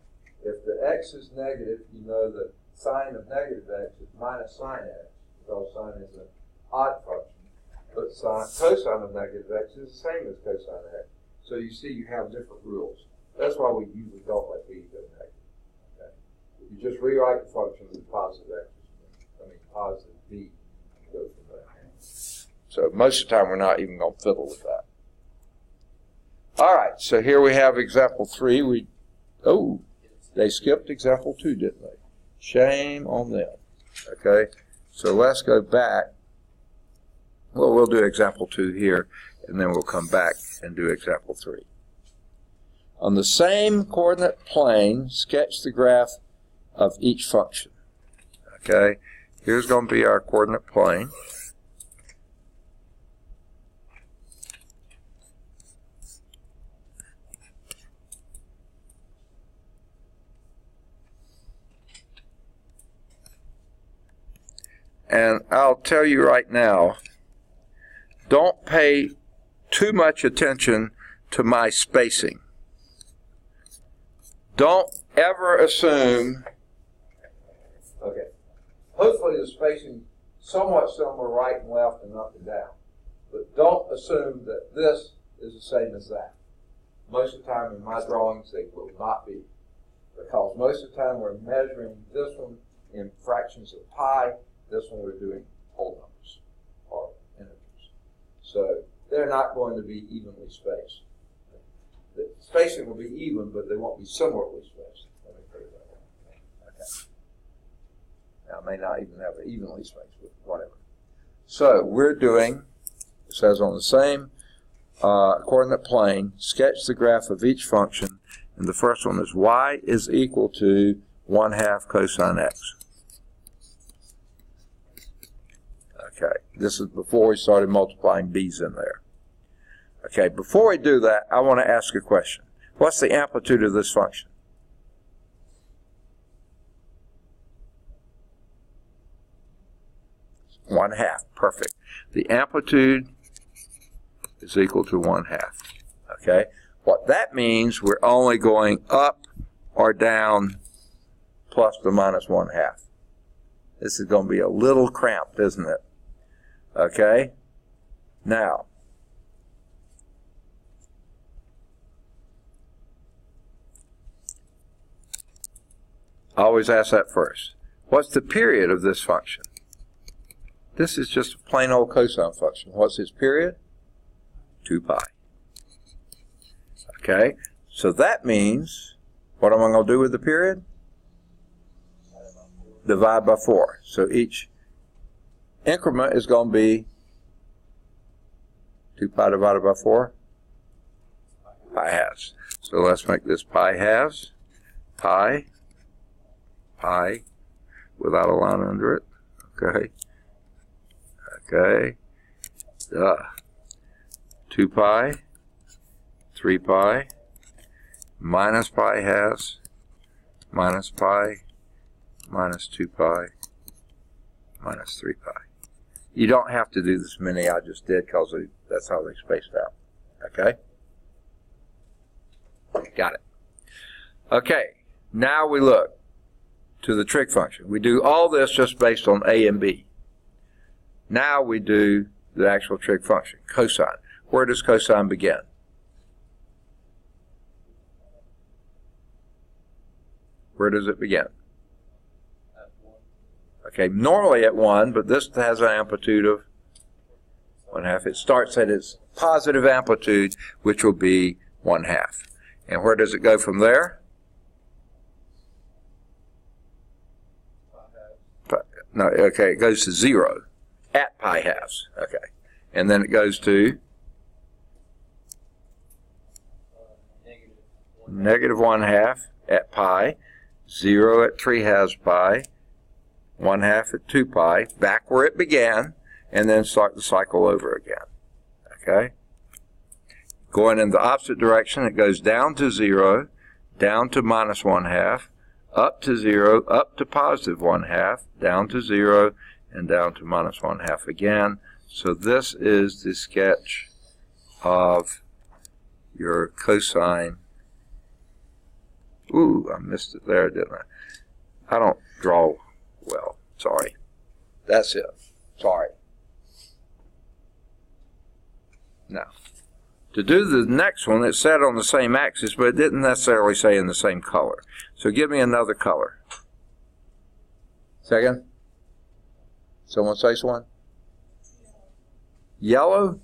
If the x is negative, you know the sine of negative x is minus sine x, because sine is an odd function. But cosine of negative x is the same as cosine x. So you see you have different rules. That's why we usually don't let b go negative. Okay? You just rewrite the function with positive x. Positive b, and go from there. So most of the time we're not even going to fiddle with that. All right, so here we have example 3. They skipped example 2, didn't they? Shame on them. Okay, so let's go back. Well, we'll do example 2 here, and then we'll come back and do example 3. On the same coordinate plane, sketch the graph of each function. Okay, here's going to be our coordinate plane. And I'll tell you right now, don't pay too much attention to my spacing. Don't ever assume, okay, hopefully the spacing somewhat similar right and left and up and down, but don't assume that this is the same as that. Most of the time in my drawings they will not be, because most of the time we're measuring this one in fractions of pi. This one we're doing whole numbers or integers. So they're not going to be evenly spaced. The spacing will be even, but they won't be similarly spaced. Let me put it that way. Okay. Now, I may not even have it evenly spaced, but whatever. So we're doing, it says on the same coordinate plane, sketch the graph of each function, and the first one is y is equal to 1/2 cosine x. This is before we started multiplying b's in there. Okay, before we do that, I want to ask a question. What's the amplitude of this function? One half. Perfect. The amplitude is equal to 1/2. Okay? What that means, we're only going up or down plus or minus 1/2. This is going to be a little cramped, isn't it? Okay? Now, I always ask that first. What's the period of this function? This is just a plain old cosine function. What's its period? 2 pi. Okay? So that means, what am I going to do with the period? Divide by 4. So each increment is going to be 2 pi divided by 4? Pi halves. So let's make this pi halves. Pi. Pi. Without a line under it. Okay. Okay. 2 pi. 3 pi. Minus pi halves. Minus pi. Minus 2 pi. Minus 3 pi. You don't have to do this many, I just did because that's how they spaced out. Okay? Got it. Okay, now we look to the trig function. We do all this just based on a and b. Now we do the actual trig function, cosine. Where does cosine begin? Where does it begin? Okay, normally at 1, but this has an amplitude of 1/2. It starts at its positive amplitude, which will be 1/2. And where does it go from there? No, okay, it goes to 0 at pi halves. Okay. And then it goes to negative 1/2 at pi, 0 at 3 halves pi, 1/2 at 2 pi, back where it began, and then start the cycle over again. Okay? Going in the opposite direction, it goes down to 0, down to minus 1/2, up to 0, up to positive 1/2, down to 0, and down to minus 1/2 again. So this is the sketch of your cosine. Ooh, I missed it there, didn't I? I don't draw well. Sorry. That's it. Sorry. Now, to do the next one, it said on the same axis, but it didn't necessarily say in the same color. So give me another color. Second? Someone say one? Yellow?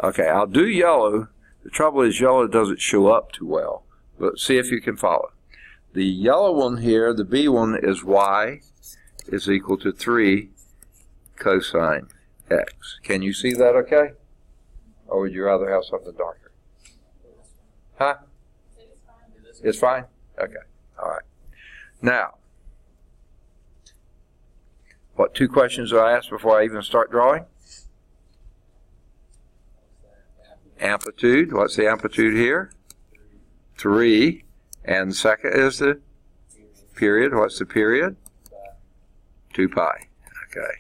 Okay, I'll do yellow. The trouble is yellow doesn't show up too well, but see if you can follow. The yellow one here, the B one, is y is equal to 3 cosine x. Can you see that okay? Or would you rather have something darker? Huh? It's fine? Okay. All right. Now, what 2 questions do I ask before I even start drawing? Amplitude. What's the amplitude here? 3. And the second is the period. What's the period? 2 pi. Okay.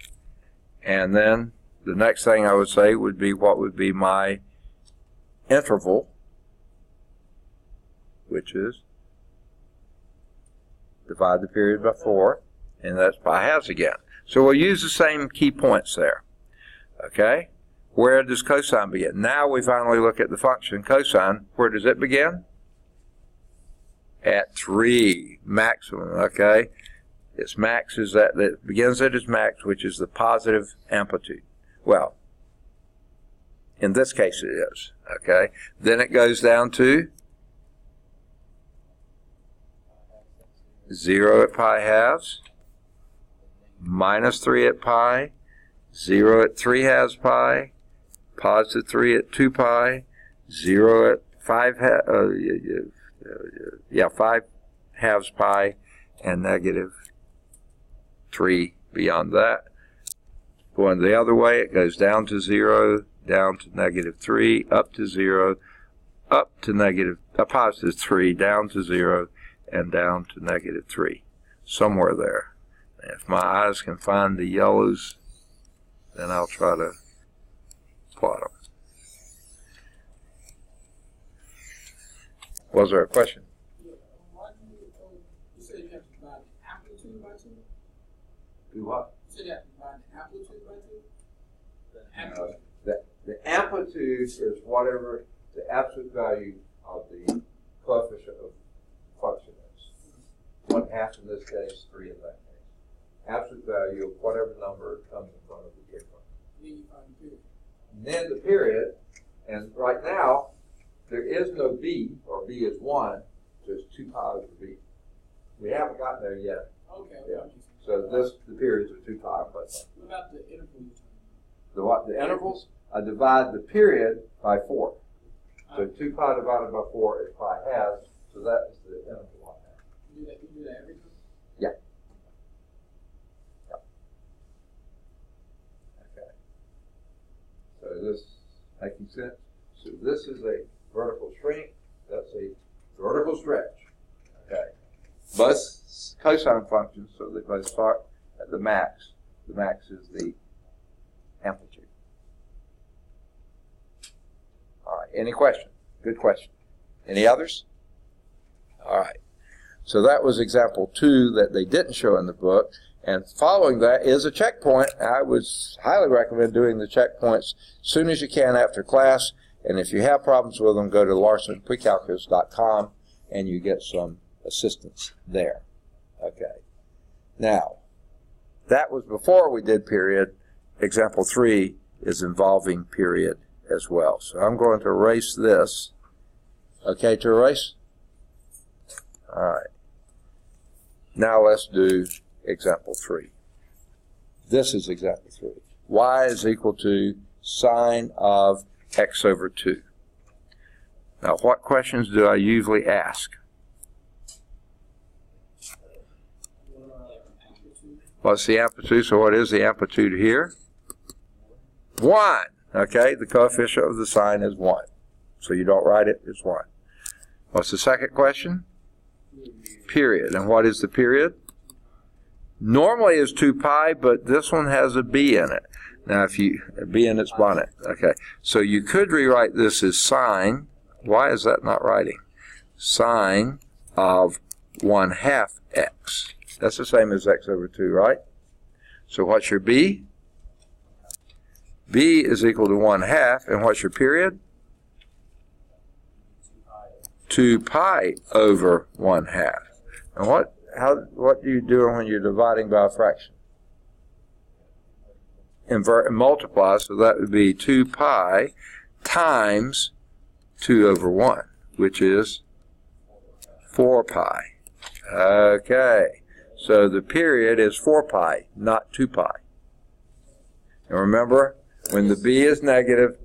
And then the next thing I would say would be what would be my interval, which is divide the period by 4, and that's pi halves again. So we'll use the same key points there. Okay? Where does cosine begin? Now we finally look at the function cosine. Where does it begin? At 3, maximum, okay? Its max is that it begins at its max, which is the positive amplitude. Well, in this case it is, okay? Then it goes down to 0 at pi halves, minus 3 at pi, 0 at 3 halves pi, positive 3 at 2 pi, 0 at 5 halves pi, and negative 3 beyond that. Going the other way, it goes down to 0, down to -3, up to 0, up to +3, down to 0, and down to -3. Somewhere there. If my eyes can find the yellows, then I'll try to plot them. Was there a question? Yeah. Why do you said you have to divide the amplitude by 2? Do what? You said you have to divide the amplitude by 2? The amplitude. amplitude. The amplitude is whatever the absolute value of the coefficient of function is. 1/2 in this case, 3 in that case. Absolute value of whatever number comes in front of the given. Then you find the period. And then the period, and right now, there is no b, or b is 1, so it's 2 pi over b. We haven't gotten there yet. Okay. Yeah. So the periods are 2 pi plus. What about the interval? The what? The intervals? I divide the period by 4. So 2 pi divided by 4 is pi halves, so that is the interval on that. You do that every time? Yeah. Okay. So this making sense? So this is a vertical shrink, that's a vertical stretch. Okay. Both cosine functions, so they both start at the max. The max is the amplitude. All right, any question? Good question. Any others? All right. So that was example 2 that they didn't show in the book. And following that is a checkpoint. I would highly recommend doing the checkpoints as soon as you can after class. And if you have problems with them, go to larsonprecalculus.com and you get some assistance there. Okay. Now, that was before we did period. Example 3 is involving period as well. So I'm going to erase this. Okay to erase? All right. Now let's do example 3. This is example 3. Y is equal to sine of x over 2. Now, what questions do I usually ask? What's the amplitude? So what is the amplitude here? 1. Okay, the coefficient of the sine is 1. So you don't write it, it's 1. What's the second question? Period. And what is the period? Normally it's 2 pi, but this one has a b in it. Now, if you, b in its bonnet. Okay, so you could rewrite this as sine. Why is that not writing? Sine of 1/2 x. That's the same as x over 2, right? So what's your b? b is equal to 1/2, and what's your period? 2 pi over 1/2. And what do you do when you're dividing by a fraction? Invert and multiply, so that would be 2 pi times 2 over 1, which is 4 pi. Okay, so the period is 4 pi, not 2 pi. And remember, when the b is negative,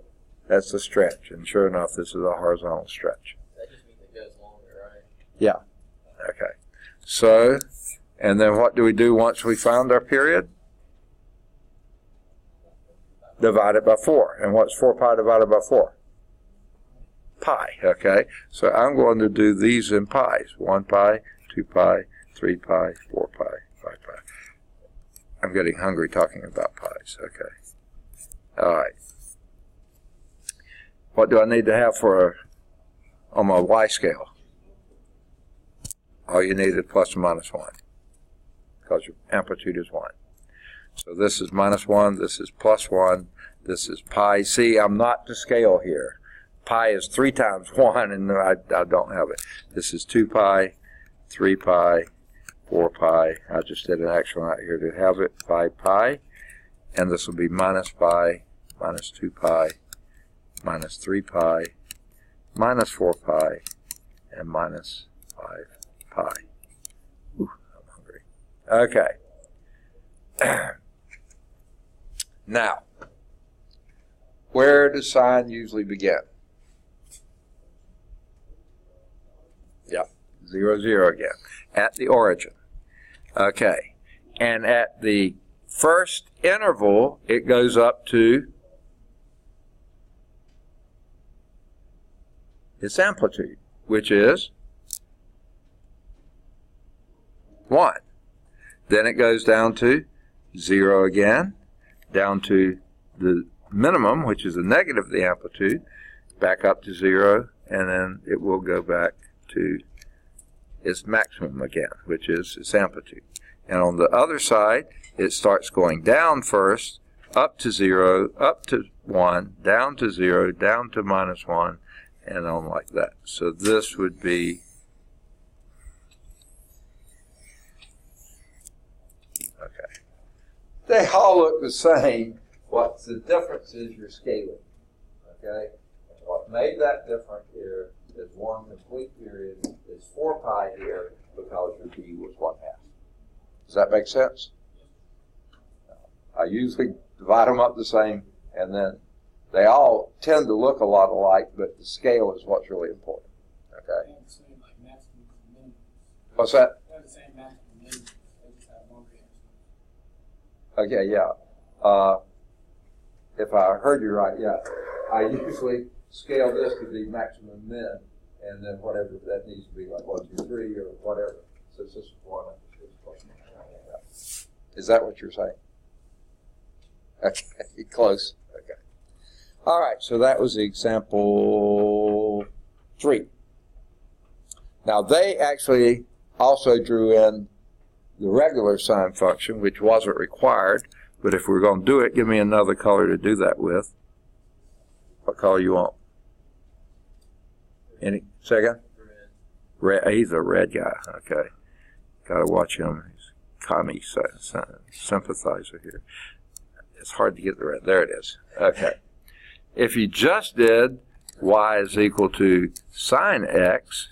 that's a stretch. And sure enough, this is a horizontal stretch. That just means it goes longer, right? Yeah. Okay. So, and then what do we do once we found our period? Divide it by 4. And what's 4 pi divided by 4? Pi. Okay. So I'm going to do these in pi's. 1 pi, 2 pi, 3 pi, 4 pi, 5 pi. I'm getting hungry talking about pi's. Okay. All right. What do I need to have for on my y scale? All you need is plus or minus 1, because your amplitude is 1. So this is minus 1, this is plus 1, this is pi. See, I'm not to scale here. Pi is 3 times 1, and I don't have it. This is 2 pi, 3 pi, 4 pi. I just did an extra one out here to have it, 5 pi. And this will be minus pi, minus 2 pi, minus 3 pi, minus 4 pi, and minus 5 pi. Ooh, I'm hungry. Okay. Now, where does sine usually begin? Yep, 0, 0 again. At the origin. Okay. And at the first interval, it goes up to its amplitude, which is 1. Then it goes down to 0 again, down to the minimum, which is the negative of the amplitude, back up to 0, and then it will go back to its maximum again, which is its amplitude. And on the other side, it starts going down first, up to 0, up to 1, down to 0, down to -1, and on like that. So this would be okay. They all look the same. What's the difference is your scaling. Okay? And what made that different here is one complete period is 4 pi here because your b was 1/2. Does that make sense? I usually divide them up the same, and then they all tend to look a lot alike, but the scale is what's really important. Okay? They have the same like maximum and minimum. What's that? They have the same maximum and minimum. They just have longer answers. Okay, yeah. If I heard you right, yeah. I usually scale this to be maximum min, and then whatever that needs to be, like 1, 2, 3, or whatever. So it's just 1. Is that what you're saying? Okay, close. Okay. All right, so that was example 3. Now, they actually also drew in the regular sine function, which wasn't required, but if we're going to do it, give me another color to do that with. What color you want? Any second? Red. He's a red guy. Okay. Got to watch him. He's a commie sympathizer here. It's hard to get the red. There it is. Okay. If you just did y is equal to sine x,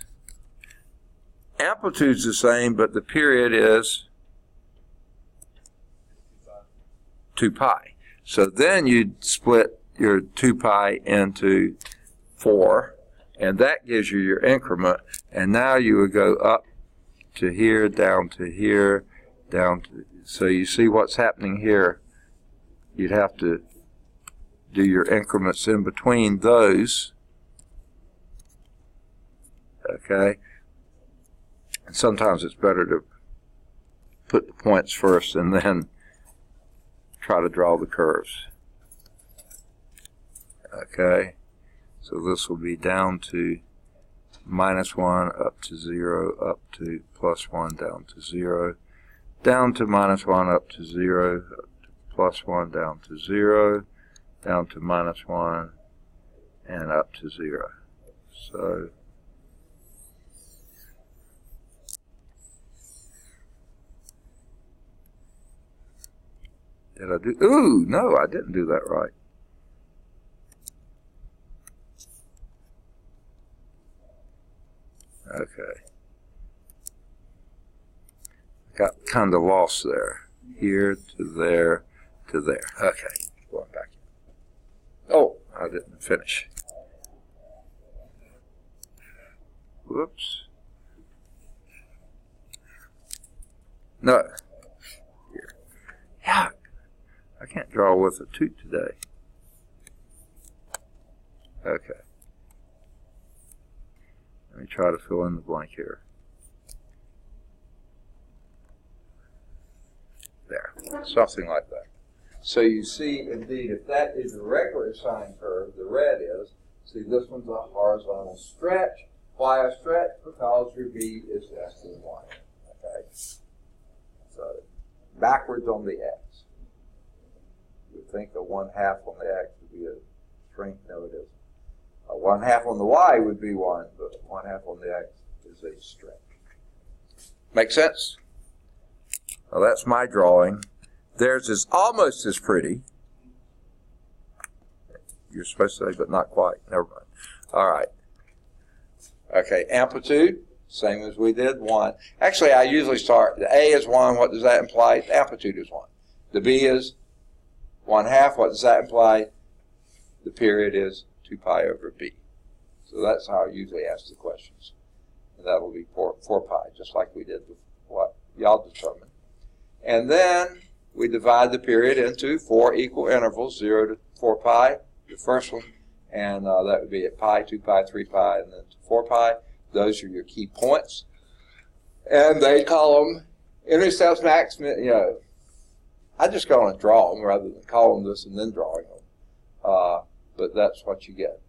amplitude's the same, but the period is 2 pi. So then you'd split your 2 pi into 4, and that gives you your increment. And now you would go up to here, down to here, down to... So you see what's happening here. You'd have to do your increments in between those. Okay? And sometimes it's better to put the points first and then try to draw the curves. Okay? So this will be down to -1, up to 0, up to +1, down to 0, down to -1, up to 0, up to +1, down to 0, down to -1, and up to 0. So did I do? Ooh, no, I didn't do that right. Okay. Got kind of lost there. Here to there to there. Okay. Going back. Oh, I didn't finish. Whoops. No. Here. Yeah. I can't draw with a toot today. Okay. Let me try to fill in the blank here. There. Something like that. So you see, indeed, if that is a regular sine curve, the red is, see this one's a horizontal stretch. Why a stretch? Because your b is less than 1. Okay? So backwards on the x. You would think a 1/2 on the x would be a shrink. No, it isn't. A 1/2 on the y would be 1, but 1/2 on the x is a stretch. Make sense? Well, that's my drawing. Theirs is almost as pretty. You're supposed to say, but not quite. Never mind. All right. Okay, amplitude, same as we did, 1. Actually, I usually start, the A is 1. What does that imply? The amplitude is 1. The B is 1/2. What does that imply? The period is 2 pi over b. So that's how I usually ask the questions. And that will be 4 pi, just like we did with what y'all determined. And then we divide the period into 4 equal intervals, 0 to 4 pi, the first one, and that would be at pi, 2 pi, 3 pi, and then 4 pi. Those are your key points. And they call them intercepts, max, I just go and draw them rather than call them this and then drawing them. But that's what you get.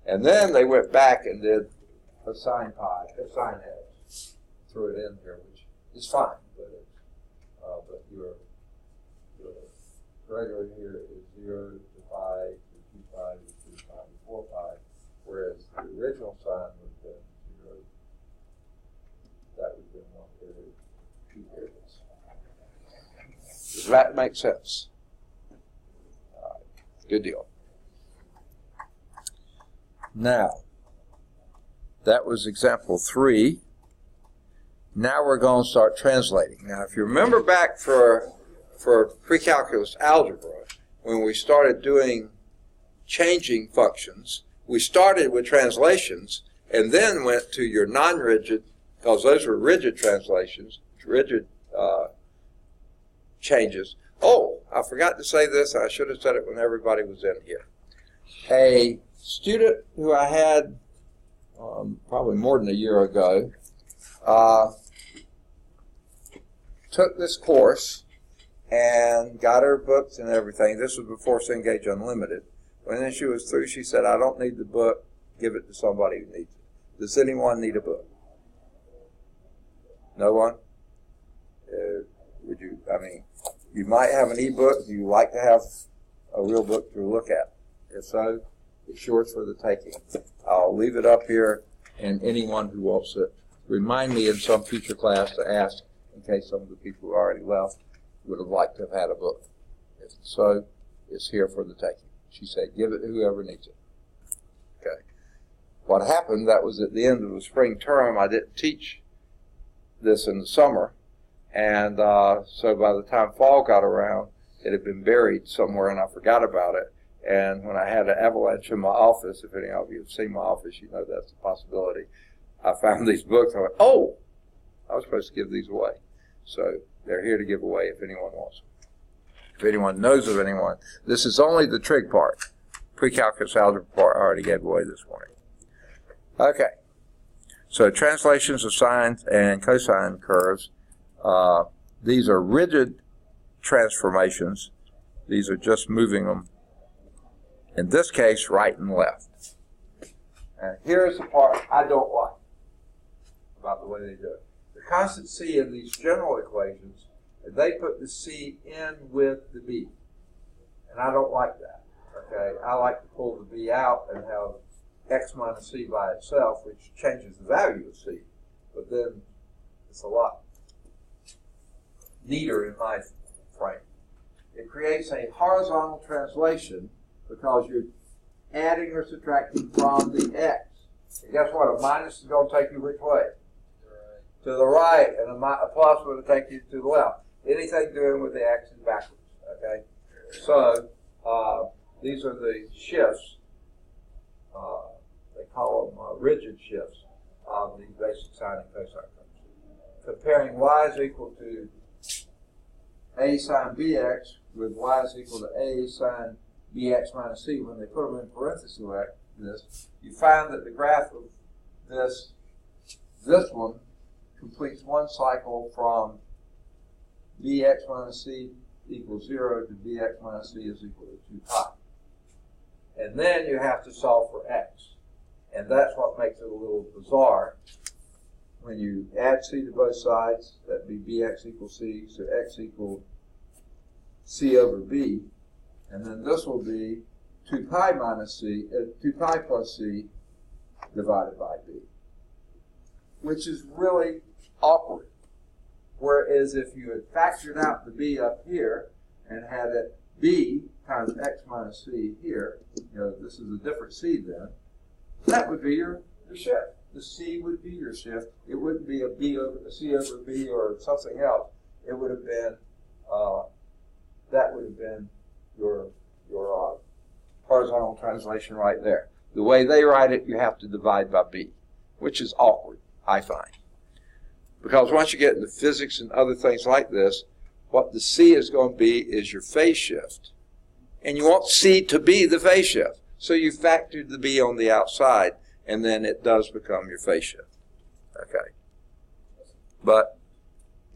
And then they went back and did a sine pi, a sine x, threw it in here, which is fine, but your regular here is 0 to pi, to 2 pi, to 3 pi, to 4 pi, whereas the original sine would have been 0. That would have been 1 period, 2 periods. Does that make sense? All right. Good deal. Now, that was example 3. Now we're going to start translating. Now, if you remember back for pre-calculus algebra, when we started doing changing functions, we started with translations and then went to your non-rigid, because those were rigid translations, rigid changes. Oh, I forgot to say this. I should have said it when everybody was in here. A student who I had probably more than a year ago took this course and got her books and everything. This was before Cengage Unlimited. When she was through, she said, I don't need the book. Give it to somebody who needs it. Does anyone need a book? No one? Would you, you might have an e-book. Do you like to have a real book to look at? If so, it's yours for the taking. I'll leave it up here, and anyone who wants it, remind me in some future class to ask, in case some of the people who already left would have liked to have had a book. If so, it's here for the taking. She said, give it to whoever needs it. Okay. What happened, that was at the end of the spring term. I didn't teach this in the summer, and so by the time fall got around, it had been buried somewhere, and I forgot about it. And when I had an avalanche in my office, if any of you have seen my office, you know that's a possibility. I found these books. I went, oh, I was supposed to give these away. So they're here to give away if anyone wants them. If anyone knows of anyone. This is only the trig part. Pre-calculus algebra part I already gave away this morning. Okay. So translations of sine and cosine curves. These are rigid transformations. These are just moving them, in this case, right and left. And here's the part I don't like about the way they do it. The constant c in these general equations, they put the c in with the b. And I don't like that. Okay, I like to pull the b out and have x minus c by itself, which changes the value of c. But then it's a lot neater in my frame. It creates a horizontal translation because you're adding or subtracting from the x. And guess what? A minus is going to take you which way? To the right, and a plus would take you to the left. Anything doing with the x is backwards. Okay? So these are the shifts. They call them rigid shifts of the basic sine and cosine curves. Comparing y is equal to a sine bx with y is equal to a sine bx minus c, when they put them in parentheses like this, you find that the graph of this one completes one cycle from bx minus c equals 0 to bx minus c is equal to 2 pi. And then you have to solve for x. And that's what makes it a little bizarre. When you add c to both sides, that'd be bx equals c, so x equals c over b. And then this will be 2 pi minus c, 2 pi plus c divided by b, which is really awkward. Whereas if you had factored out the b up here and had it b times x minus c here, this is a different c then, that would be your shift. The c would be your shift. It wouldn't be a c over b or something else. It would have been, that would have been your horizontal translation right there. The way they write it, you have to divide by b, which is awkward, I find. Because once you get into physics and other things like this, what the C is going to be is your phase shift. And you want C to be the phase shift. So you factored the B on the outside, and then it does become your phase shift. Okay. But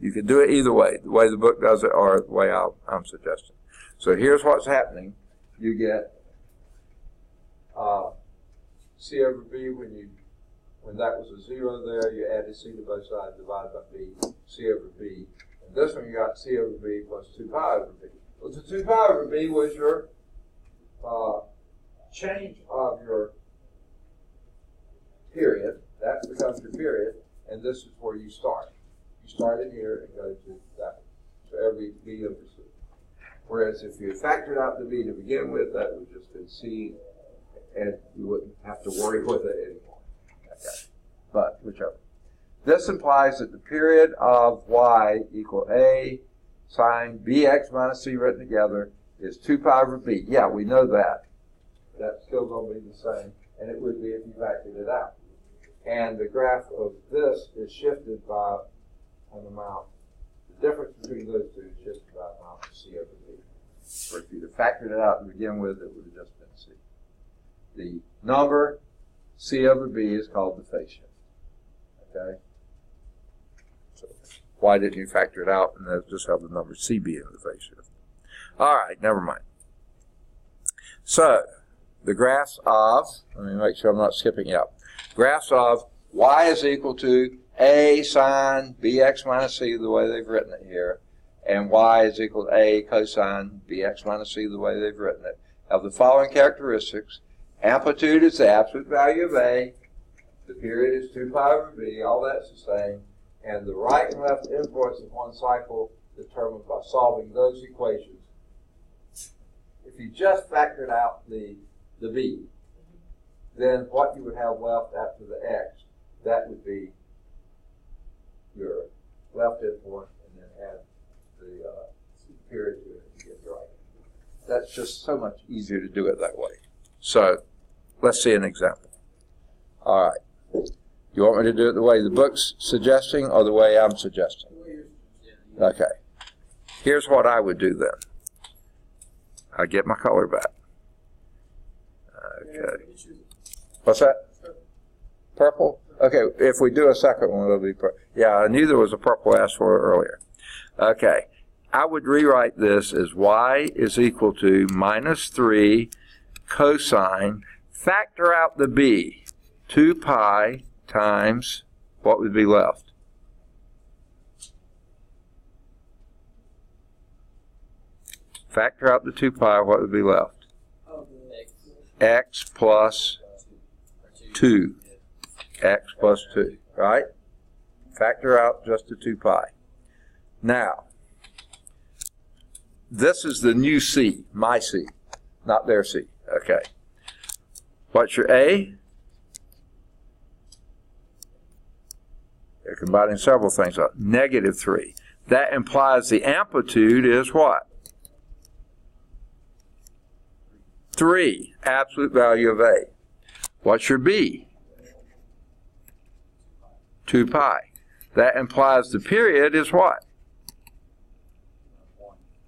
you can do it either way, the way the book does it or the way I'm suggesting. So here's what's happening. You get C over B when that was a 0 there, you added C to both sides, divided by B, C over B. And this one you got C over B plus 2 pi over B. Well, the 2 pi over B was your change of your period. That becomes your period, and this is where you start. You start in here and go to that. So every B over C. Whereas if you factored out the B to begin with, that would just been C, and you wouldn't have to worry with it anymore. Okay. But whichever. This implies that the period of y equal A sine bx minus c written together is 2 pi over b. Yeah, we know that. That's still going to be the same, and it would be if you factored it out. And the graph of this is shifted by an amount. The difference between those two is shifted by an amount of c over b. Or if you'd have factored it out to begin with, it would have just been c. The number c over b is called the phase shift. Okay? So why didn't you factor it out and just have the number cb in the phase shift? All right, never mind. So the graphs of, let me make sure I'm not skipping up. Graphs of y is equal to a sine bx minus c, the way they've written it here, and y is equal to a cosine bx minus c, the way they've written it, have the following characteristics. Amplitude is the absolute value of a, the period is 2 pi over b, all that's the same, and the right and left endpoints of one cycle determined by solving those equations. If you just factored out the b, then what you would have left after the x, that would be your left endpoint, and then add the period to it to get it right. That's just so much easier to do it that way. So let's see an example. All right. You want me to do it the way the book's suggesting or the way I'm suggesting? Okay. Here's what I would do then. I get my color back. Okay. What's that? Purple? Okay, if we do a second one, it'll be purple. Yeah, I knew there was a purple asked for earlier. Okay. I would rewrite this as y is equal to minus 3 cosine, factor out the b, 2 pi times what would be left? Factor out the 2 pi, what would be left? X plus 2. X plus 2, right? Factor out just the 2 pi. Now, this is the new C, my C, not their C. Okay. What's your A? They're combining several things up. Negative 3. That implies the amplitude is what? 3. Absolute value of A. What's your B? 2 pi. That implies the period is what?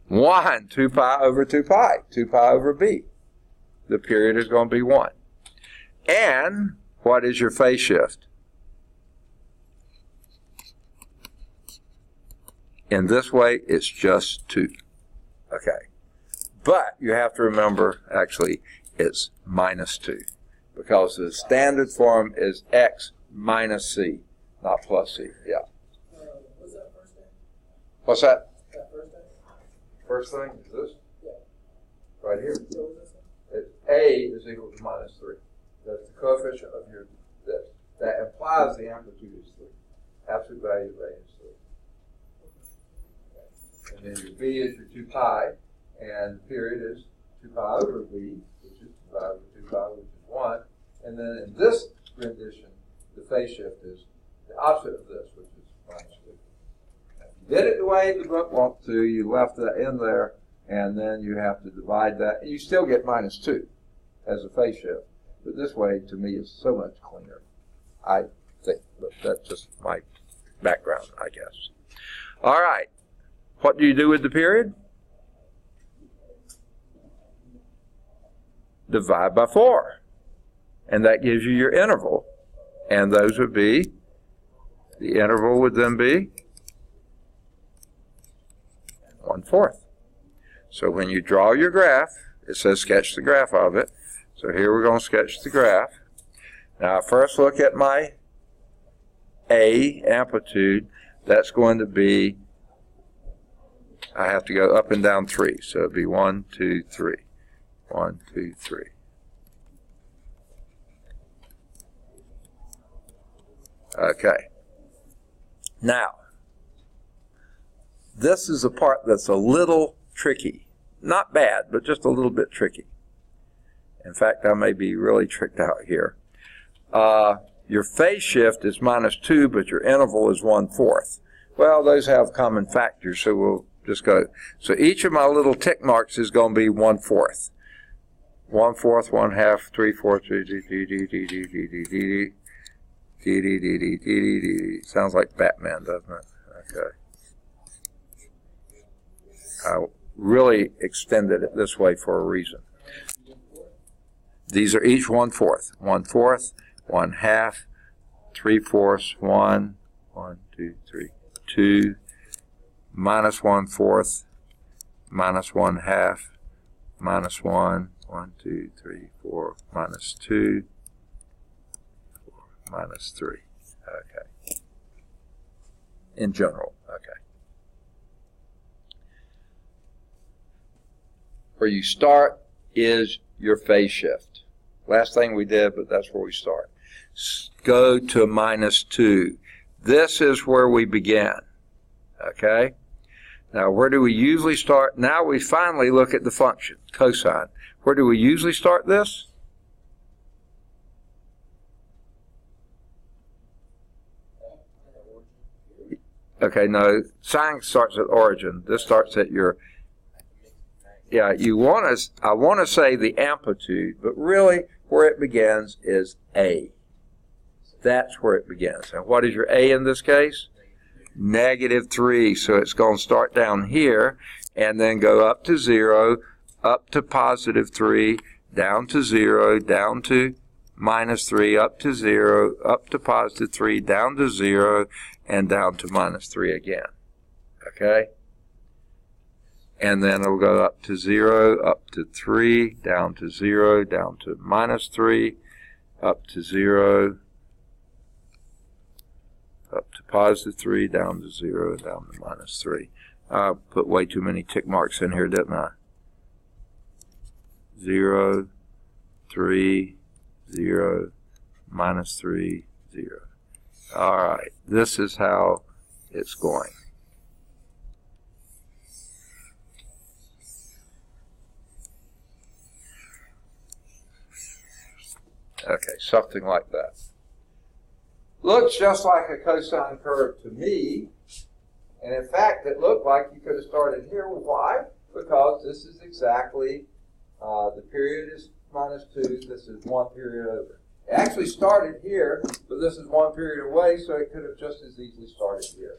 1. 2 pi over 2 pi. 2 pi over B. The period is going to be 1. And what is your phase shift? In this way, it's just 2. Okay. But you have to remember, actually, it's minus 2. Because the standard form is x minus c, not plus c. Yeah. What's that first thing? What's that? That first thing? First thing is this? Yeah. Right here. So what's this thing? It's a is equal to minus 3. That's the coefficient of your this. That implies the amplitude is 3. Absolute value of A is 3. And then your B is your 2 pi, and the period is 2 pi over B, which is 2 pi over 2 pi, which is 1. And then in this rendition, the phase shift is the opposite of this, which is minus 2. If you did it the way the book wants to, you left that in there, and then you have to divide that. You still get minus 2 as a phase shift. But this way, to me, is so much cleaner, I think. But that's just my background, I guess. All right. What do you do with the period? Divide by 4. And that gives you your interval. And those would be, the interval would then be 1/4. So when you draw your graph, it says sketch the graph of it. So here we're going to sketch the graph. Now first look at my A amplitude. That's going to be, I have to go up and down 3. So it'd be 1, 2, 3. 1, 2, 3. Okay. Now, this is the part that's a little tricky. Not bad, but just a little bit tricky. In fact, I may be really tricked out here. Your phase shift is -2, but your interval is 1/4. Well, those have common factors, so we'll just go. So each of my little tick marks is going to be 1/4. 1/4, 1/2, 3/4. Sounds like Batman, doesn't it? Okay. I really extended it this way for a reason. These are each 1/4. 1/4, 1/2, 3/4, 1, 1, 2, 3, 2, -1/4, -1/2, -1, 1, 2, 3, 4, -2, -3. Okay. In general, okay. Where you start is your phase shift. Last thing we did, but that's where we start. Go to -2. This is where we begin. Okay? Now, where do we usually start? Now we finally look at the function, cosine. Where do we usually start this? Okay, no, sine starts at origin. This starts at your, yeah, I want to say the amplitude, but really where it begins is A. That's where it begins. And what is your A in this case? -3. So it's going to start down here and then go up to 0, up to +3, down to 0, down to -3, up to 0, up to +3, down to 0, and down to -3 again. Okay? And then it'll go up to 0, up to 3, down to 0, down to -3, up to 0, up to +3, down to 0, down to -3. I put way too many tick marks in here, didn't I? 0, 3, 0, -3, 0. All right, this is how it's going. Okay, something like that. Looks just like a cosine curve to me, and in fact, it looked like you could have started here. Why? Because this is exactly, the period is -2, this is one period over. It actually started here, but this is one period away, so it could have just as easily started here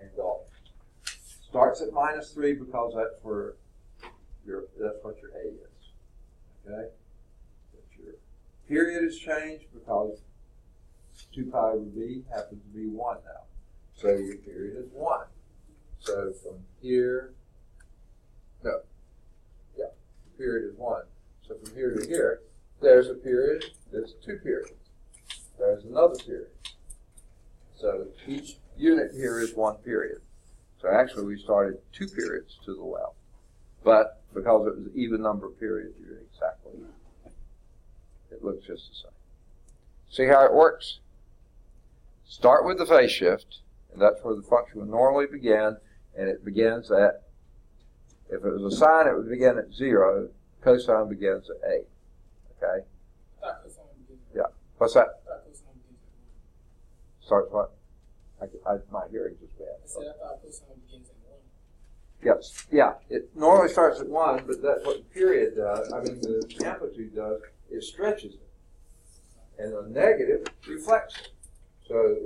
and gone. Starts at -3 because that's where that's what your A is. Okay? But your period has changed because 2 pi over b happens to be 1 now. So your period is 1. So from here, the period is 1. So from here to here, there's a period, there's 2 periods. There's another period. So each unit here is 1 period. So actually we started 2 periods to the left. But because it was an even number of periods, you're exactly right. It looks just the same. See how it works? Start with the phase shift, and that's where the function would normally begin, and it begins at, if it was a sine, it would begin at 0. Cosine begins at A. Okay? Yeah. What's that? Starts what? My hearing's just bad. I said I thought cosine begins at 1. Yes. Yeah. It normally starts at 1, but that's what the period does. The amplitude does. It stretches it. And the negative reflects it. So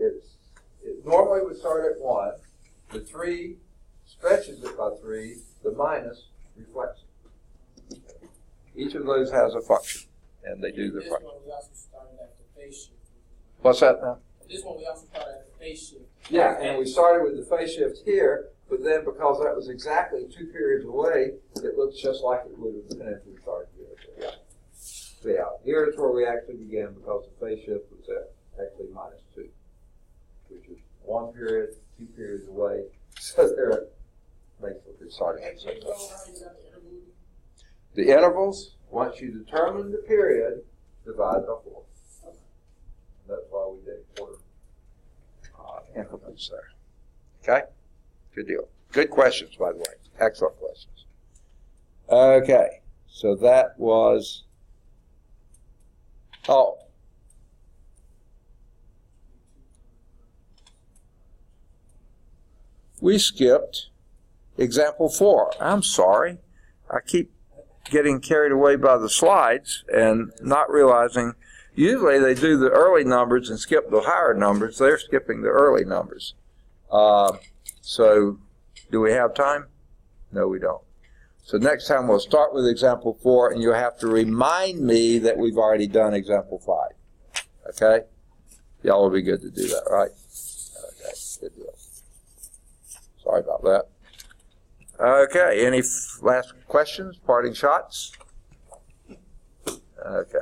it normally would start at 1. The 3 stretches it by 3, the minus reflects it. Each of those has a function, and they do the This function. one we also started at the phase shift. What's that now? This one we also started at the phase shift. Yeah, and we started with the phase shift here, but then because that was exactly 2 periods away, it looks just like it would have been if we started here. Yeah. So yeah, here is where we actually began because the phase shift was at actually minus 2, which is 1 period, 2 periods away. So there, basically starting at the same time. The intervals, once you determine the period, divide by 4. That's why we did quarter increments there. Okay? Good deal. Good questions, by the way. Excellent questions. Okay. So that was, we skipped example 4. I'm sorry. I keep getting carried away by the slides and not realizing usually they do the early numbers and skip the higher numbers. They're skipping the early numbers. So do we have time? No, we don't. So next time we'll start with example 4, and you'll have to remind me that we've already done example 5. Okay? Y'all will be good to do that, right? Okay, good deal. Sorry about that. Okay, any last questions, parting shots? Okay.